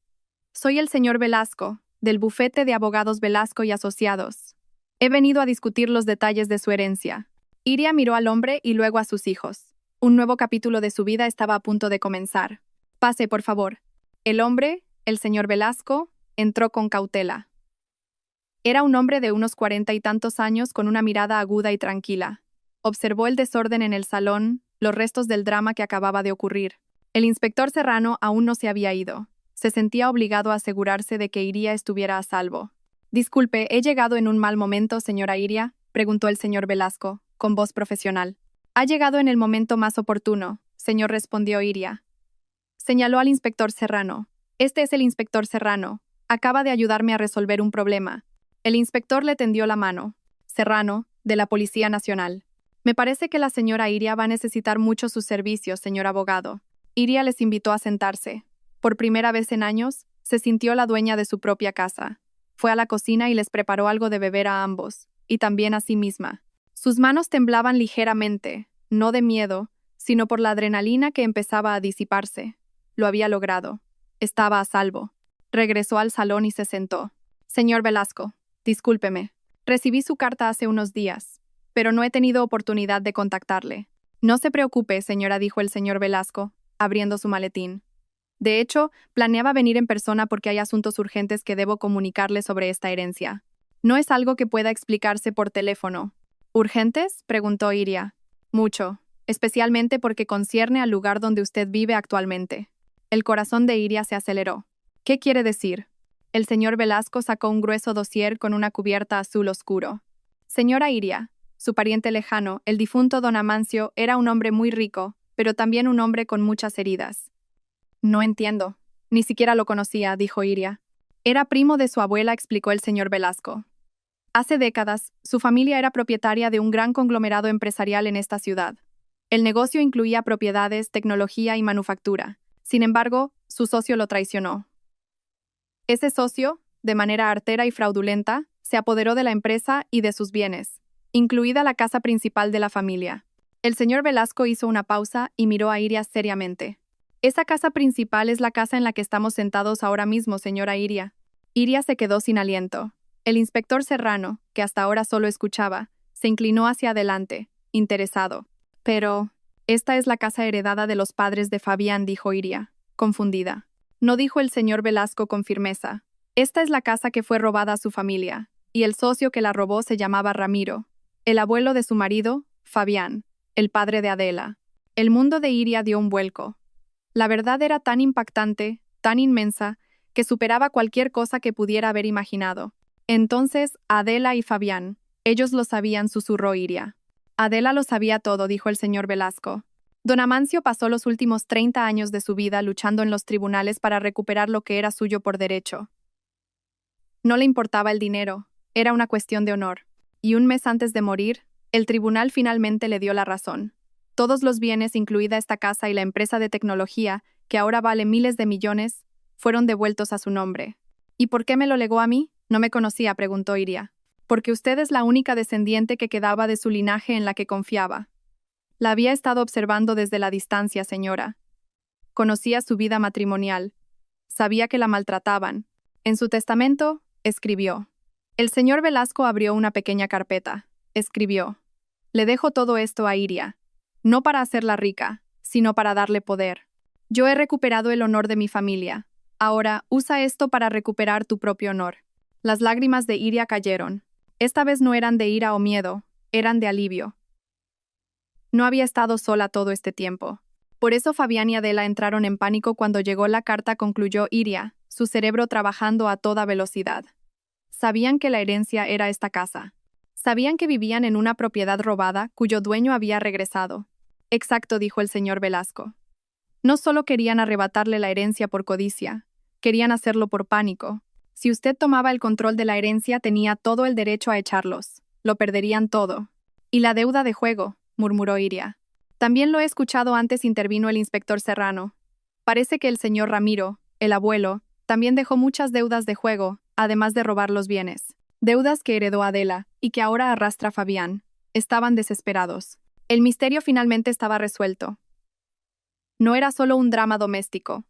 Soy el señor Velasco, del bufete de abogados Velasco y Asociados. He venido a discutir los detalles de su herencia. Iria miró al hombre y luego a sus hijos. Un nuevo capítulo de su vida estaba a punto de comenzar. Pase, por favor. El hombre, el señor Velasco, entró con cautela. Era un hombre de unos 40 y tantos años con una mirada aguda y tranquila. Observó el desorden en el salón, los restos del drama que acababa de ocurrir. El inspector Serrano aún no se había ido. Se sentía obligado a asegurarse de que Iria estuviera a salvo. Disculpe, ¿he llegado en un mal momento, señora Iria?, preguntó el señor Velasco, con voz profesional. Ha llegado en el momento más oportuno, señor, respondió Iria. Señaló al inspector Serrano. Este es el inspector Serrano. Acaba de ayudarme a resolver un problema. El inspector le tendió la mano. Serrano, de la Policía Nacional. Me parece que la señora Iria va a necesitar mucho sus servicios, señor abogado. Iria les invitó a sentarse. Por primera vez en años, se sintió la dueña de su propia casa. Fue a la cocina y les preparó algo de beber a ambos, y también a sí misma. Sus manos temblaban ligeramente, no de miedo, sino por la adrenalina que empezaba a disiparse. Lo había logrado. Estaba a salvo. Regresó al salón y se sentó. Señor Velasco, discúlpeme. Recibí su carta hace unos días, pero no he tenido oportunidad de contactarle. No se preocupe, señora, dijo el señor Velasco, abriendo su maletín. De hecho, planeaba venir en persona porque hay asuntos urgentes que debo comunicarle sobre esta herencia. No es algo que pueda explicarse por teléfono. ¿Urgentes?, preguntó Iria. Mucho, especialmente porque concierne al lugar donde usted vive actualmente. El corazón de Iria se aceleró. ¿Qué quiere decir? El señor Velasco sacó un grueso dossier con una cubierta azul oscuro. Señora Iria, su pariente lejano, el difunto don Amancio, era un hombre muy rico, pero también un hombre con muchas heridas. No entiendo. Ni siquiera lo conocía, dijo Iria. Era primo de su abuela, explicó el señor Velasco. Hace décadas, su familia era propietaria de un gran conglomerado empresarial en esta ciudad. El negocio incluía propiedades, tecnología y manufactura. Sin embargo, su socio lo traicionó. Ese socio, de manera artera y fraudulenta, se apoderó de la empresa y de sus bienes, incluida la casa principal de la familia. El señor Velasco hizo una pausa y miró a Iria seriamente. Esa casa principal es la casa en la que estamos sentados ahora mismo, señora Iria. Iria se quedó sin aliento. El inspector Serrano, que hasta ahora solo escuchaba, se inclinó hacia adelante, interesado. Pero, esta es la casa heredada de los padres de Fabián, dijo Iria, confundida. No, dijo el señor Velasco con firmeza. Esta es la casa que fue robada a su familia, y el socio que la robó se llamaba Ramiro, el abuelo de su marido, Fabián, el padre de Adela. El mundo de Iria dio un vuelco. La verdad era tan impactante, tan inmensa, que superaba cualquier cosa que pudiera haber imaginado. Entonces, Adela y Fabián, ellos lo sabían, susurró Iria. Adela lo sabía todo, dijo el señor Velasco. Don Amancio pasó los últimos 30 años de su vida luchando en los tribunales para recuperar lo que era suyo por derecho. No le importaba el dinero, era una cuestión de honor. Y un mes antes de morir, el tribunal finalmente le dio la razón. Todos los bienes, incluida esta casa y la empresa de tecnología, que ahora vale miles de millones, fueron devueltos a su nombre. ¿Y por qué me lo legó a mí? No me conocía, preguntó Iria. Porque usted es la única descendiente que quedaba de su linaje en la que confiaba. La había estado observando desde la distancia, señora. Conocía su vida matrimonial. Sabía que la maltrataban. En su testamento, escribió. El señor Velasco abrió una pequeña carpeta. Escribió. Le dejo todo esto a Iria. No para hacerla rica, sino para darle poder. Yo he recuperado el honor de mi familia. Ahora, usa esto para recuperar tu propio honor. Las lágrimas de Iria cayeron. Esta vez no eran de ira o miedo, eran de alivio. No había estado sola todo este tiempo. Por eso Fabián y Adela entraron en pánico cuando llegó la carta, concluyó Iria, su cerebro trabajando a toda velocidad. Sabían que la herencia era esta casa. Sabían que vivían en una propiedad robada cuyo dueño había regresado. Exacto, dijo el señor Velasco. No solo querían arrebatarle la herencia por codicia, querían hacerlo por pánico. Si usted tomaba el control de la herencia, tenía todo el derecho a echarlos. Lo perderían todo. Y la deuda de juego, murmuró Iria. También lo he escuchado antes, intervino el inspector Serrano. Parece que el señor Ramiro, el abuelo, también dejó muchas deudas de juego, además de robar los bienes. Deudas que heredó Adela, y que ahora arrastra Fabián. Estaban desesperados. El misterio finalmente estaba resuelto. No era solo un drama doméstico.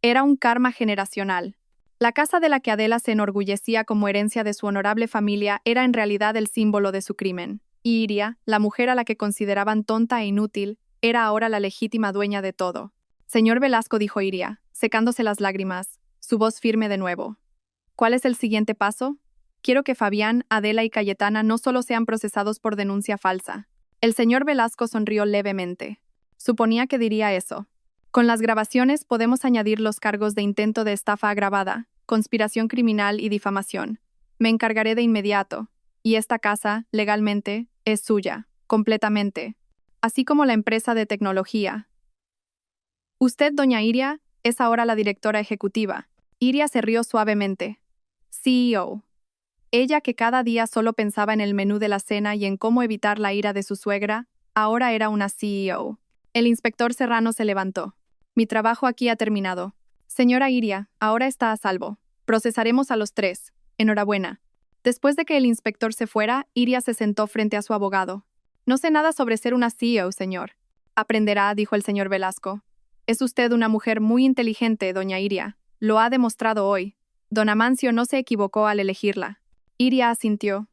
Era un karma generacional. La casa de la que Adela se enorgullecía como herencia de su honorable familia era en realidad el símbolo de su crimen. Y Iria, la mujer a la que consideraban tonta e inútil, era ahora la legítima dueña de todo. Señor Velasco, dijo Iria, secándose las lágrimas, su voz firme de nuevo. ¿Cuál es el siguiente paso? Quiero que Fabián, Adela y Cayetana no solo sean procesados por denuncia falsa. El señor Velasco sonrió levemente. Suponía que diría eso. Con las grabaciones podemos añadir los cargos de intento de estafa agravada, conspiración criminal y difamación. Me encargaré de inmediato. Y esta casa, legalmente, es suya, completamente. Así como la empresa de tecnología. Usted, doña Iria, es ahora la directora ejecutiva. Iria se rió suavemente. CEO. Ella, que cada día solo pensaba en el menú de la cena y en cómo evitar la ira de su suegra, ahora era una CEO. El inspector Serrano se levantó. Mi trabajo aquí ha terminado. Señora Iria, ahora está a salvo. Procesaremos a los 3. Enhorabuena. Después de que el inspector se fuera, Iria se sentó frente a su abogado. No sé nada sobre ser una CEO, señor. Aprenderá, dijo el señor Velasco. Es usted una mujer muy inteligente, doña Iria. Lo ha demostrado hoy. Don Amancio no se equivocó al elegirla. Iria asintió.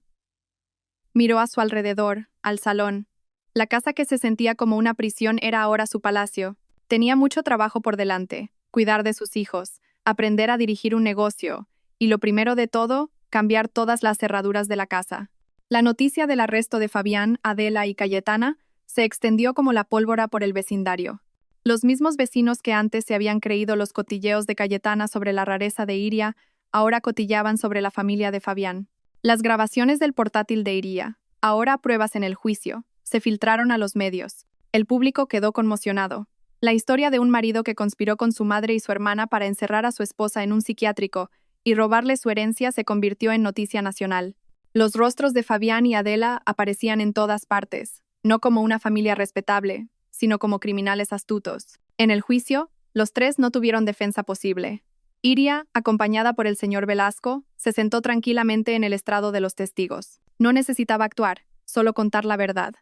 Miró a su alrededor, al salón. La casa que se sentía como una prisión era ahora su palacio. Tenía mucho trabajo por delante, cuidar de sus hijos, aprender a dirigir un negocio, y lo primero de todo, cambiar todas las cerraduras de la casa. La noticia del arresto de Fabián, Adela y Cayetana se extendió como la pólvora por el vecindario. Los mismos vecinos que antes se habían creído los cotilleos de Cayetana sobre la rareza de Iria, ahora cotillaban sobre la familia de Fabián. Las grabaciones del portátil de Iria, ahora pruebas en el juicio, se filtraron a los medios. El público quedó conmocionado. La historia de un marido que conspiró con su madre y su hermana para encerrar a su esposa en un psiquiátrico y robarle su herencia se convirtió en noticia nacional. Los rostros de Fabián y Adela aparecían en todas partes, no como una familia respetable, sino como criminales astutos. En el juicio, los 3 no tuvieron defensa posible. Iria, acompañada por el señor Velasco, se sentó tranquilamente en el estrado de los testigos. No necesitaba actuar, solo contar la verdad.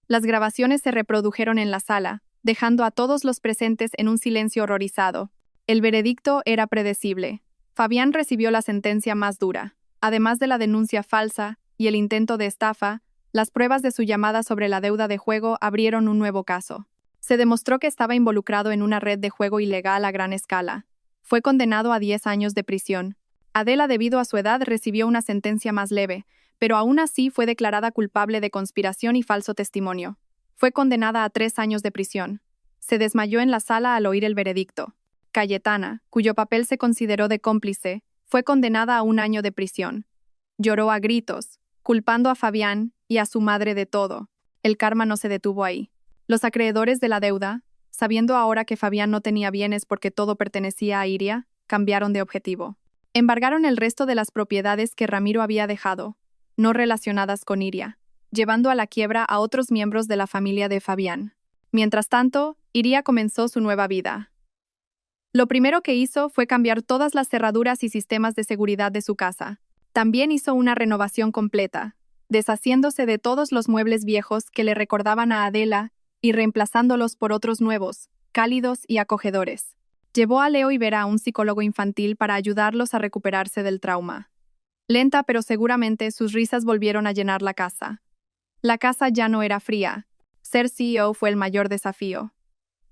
Las grabaciones se reprodujeron en la sala, dejando a todos los presentes en un silencio horrorizado. El veredicto era predecible. Fabián recibió la sentencia más dura. Además de la denuncia falsa y el intento de estafa, las pruebas de su llamada sobre la deuda de juego abrieron un nuevo caso. Se demostró que estaba involucrado en una red de juego ilegal a gran escala. Fue condenado a 10 años de prisión. Adela, debido a su edad, recibió una sentencia más leve, pero aún así fue declarada culpable de conspiración y falso testimonio. Fue condenada a 3 años de prisión. Se desmayó en la sala al oír el veredicto. Cayetana, cuyo papel se consideró de cómplice, fue condenada a 1 año de prisión. Lloró a gritos, culpando a Fabián y a su madre de todo. El karma no se detuvo ahí. Los acreedores de la deuda, sabiendo ahora que Fabián no tenía bienes porque todo pertenecía a Iria, cambiaron de objetivo. Embargaron el resto de las propiedades que Ramiro había dejado, no relacionadas con Iria, llevando a la quiebra a otros miembros de la familia de Fabián. Mientras tanto, Iria comenzó su nueva vida. Lo primero que hizo fue cambiar todas las cerraduras y sistemas de seguridad de su casa. También hizo una renovación completa, deshaciéndose de todos los muebles viejos que le recordaban a Adela y reemplazándolos por otros nuevos, cálidos y acogedores. Llevó a Leo y Vera a un psicólogo infantil para ayudarlos a recuperarse del trauma. Lenta pero seguramente sus risas volvieron a llenar la casa. La casa ya no era fría. Ser CEO fue el mayor desafío.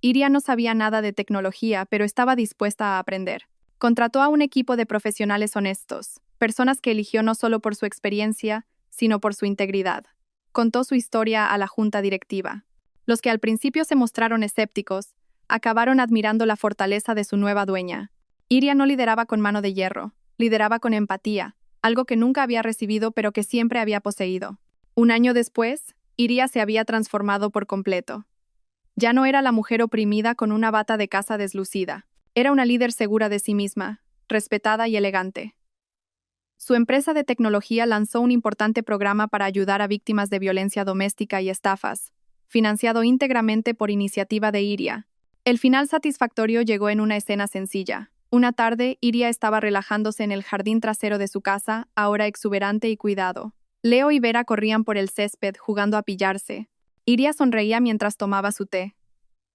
Iria no sabía nada de tecnología, pero estaba dispuesta a aprender. Contrató a un equipo de profesionales honestos, personas que eligió no solo por su experiencia, sino por su integridad. Contó su historia a la junta directiva. Los que al principio se mostraron escépticos, acabaron admirando la fortaleza de su nueva dueña. Iria no lideraba con mano de hierro, lideraba con empatía, algo que nunca había recibido pero que siempre había poseído. 1 año después, Iria se había transformado por completo. Ya no era la mujer oprimida con una bata de casa deslucida. Era una líder segura de sí misma, respetada y elegante. Su empresa de tecnología lanzó un importante programa para ayudar a víctimas de violencia doméstica y estafas, financiado íntegramente por iniciativa de Iria. El final satisfactorio llegó en una escena sencilla. Una tarde, Iria estaba relajándose en el jardín trasero de su casa, ahora exuberante y cuidado. Leo y Vera corrían por el césped jugando a pillarse. Iria sonreía mientras tomaba su té.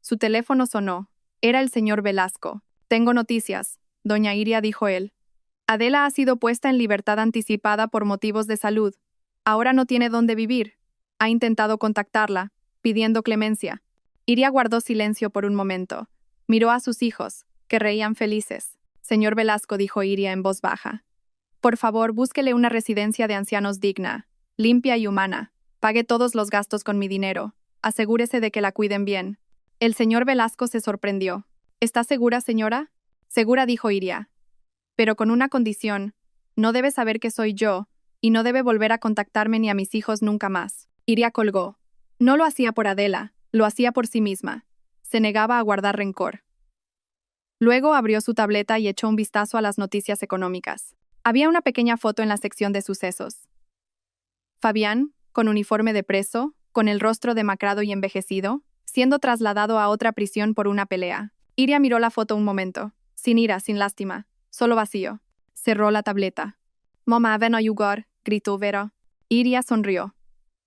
Su teléfono sonó. Era el señor Velasco. «Tengo noticias», doña Iria, dijo él. «Adela ha sido puesta en libertad anticipada por motivos de salud. Ahora no tiene dónde vivir. Ha intentado contactarla, pidiendo clemencia». Iria guardó silencio por un momento. Miró a sus hijos, que reían felices. «Señor Velasco», dijo Iria en voz baja. «Por favor, búsquele una residencia de ancianos digna, limpia y humana. Pague todos los gastos con mi dinero. Asegúrese de que la cuiden bien». El señor Velasco se sorprendió. «¿Está segura, señora?» «Segura», dijo Iria. «Pero con una condición. No debe saber que soy yo, y no debe volver a contactarme ni a mis hijos nunca más». Iria colgó. No lo hacía por Adela, lo hacía por sí misma. Se negaba a guardar rencor. Luego abrió su tableta y echó un vistazo a las noticias económicas. Había una pequeña foto en la sección de sucesos. Fabián, con uniforme de preso, con el rostro demacrado y envejecido, siendo trasladado a otra prisión por una pelea. Iria miró la foto un momento, sin ira, sin lástima, solo vacío. Cerró la tableta. «Mamá, ven a jugar», gritó Vera. Iria sonrió.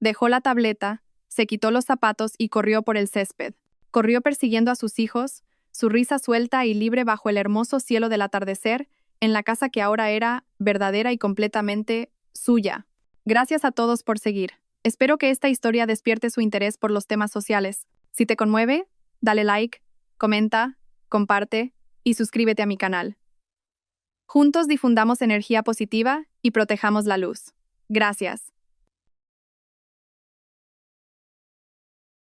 Dejó la tableta, se quitó los zapatos y corrió por el césped. Corrió persiguiendo a sus hijos, su risa suelta y libre bajo el hermoso cielo del atardecer, en la casa que ahora era verdadera y completamente suya. Gracias a todos por seguir. Espero que esta historia despierte su interés por los temas sociales. Si te conmueve, dale like, comenta, comparte y suscríbete a mi canal. Juntos difundamos energía positiva y protejamos la luz. Gracias.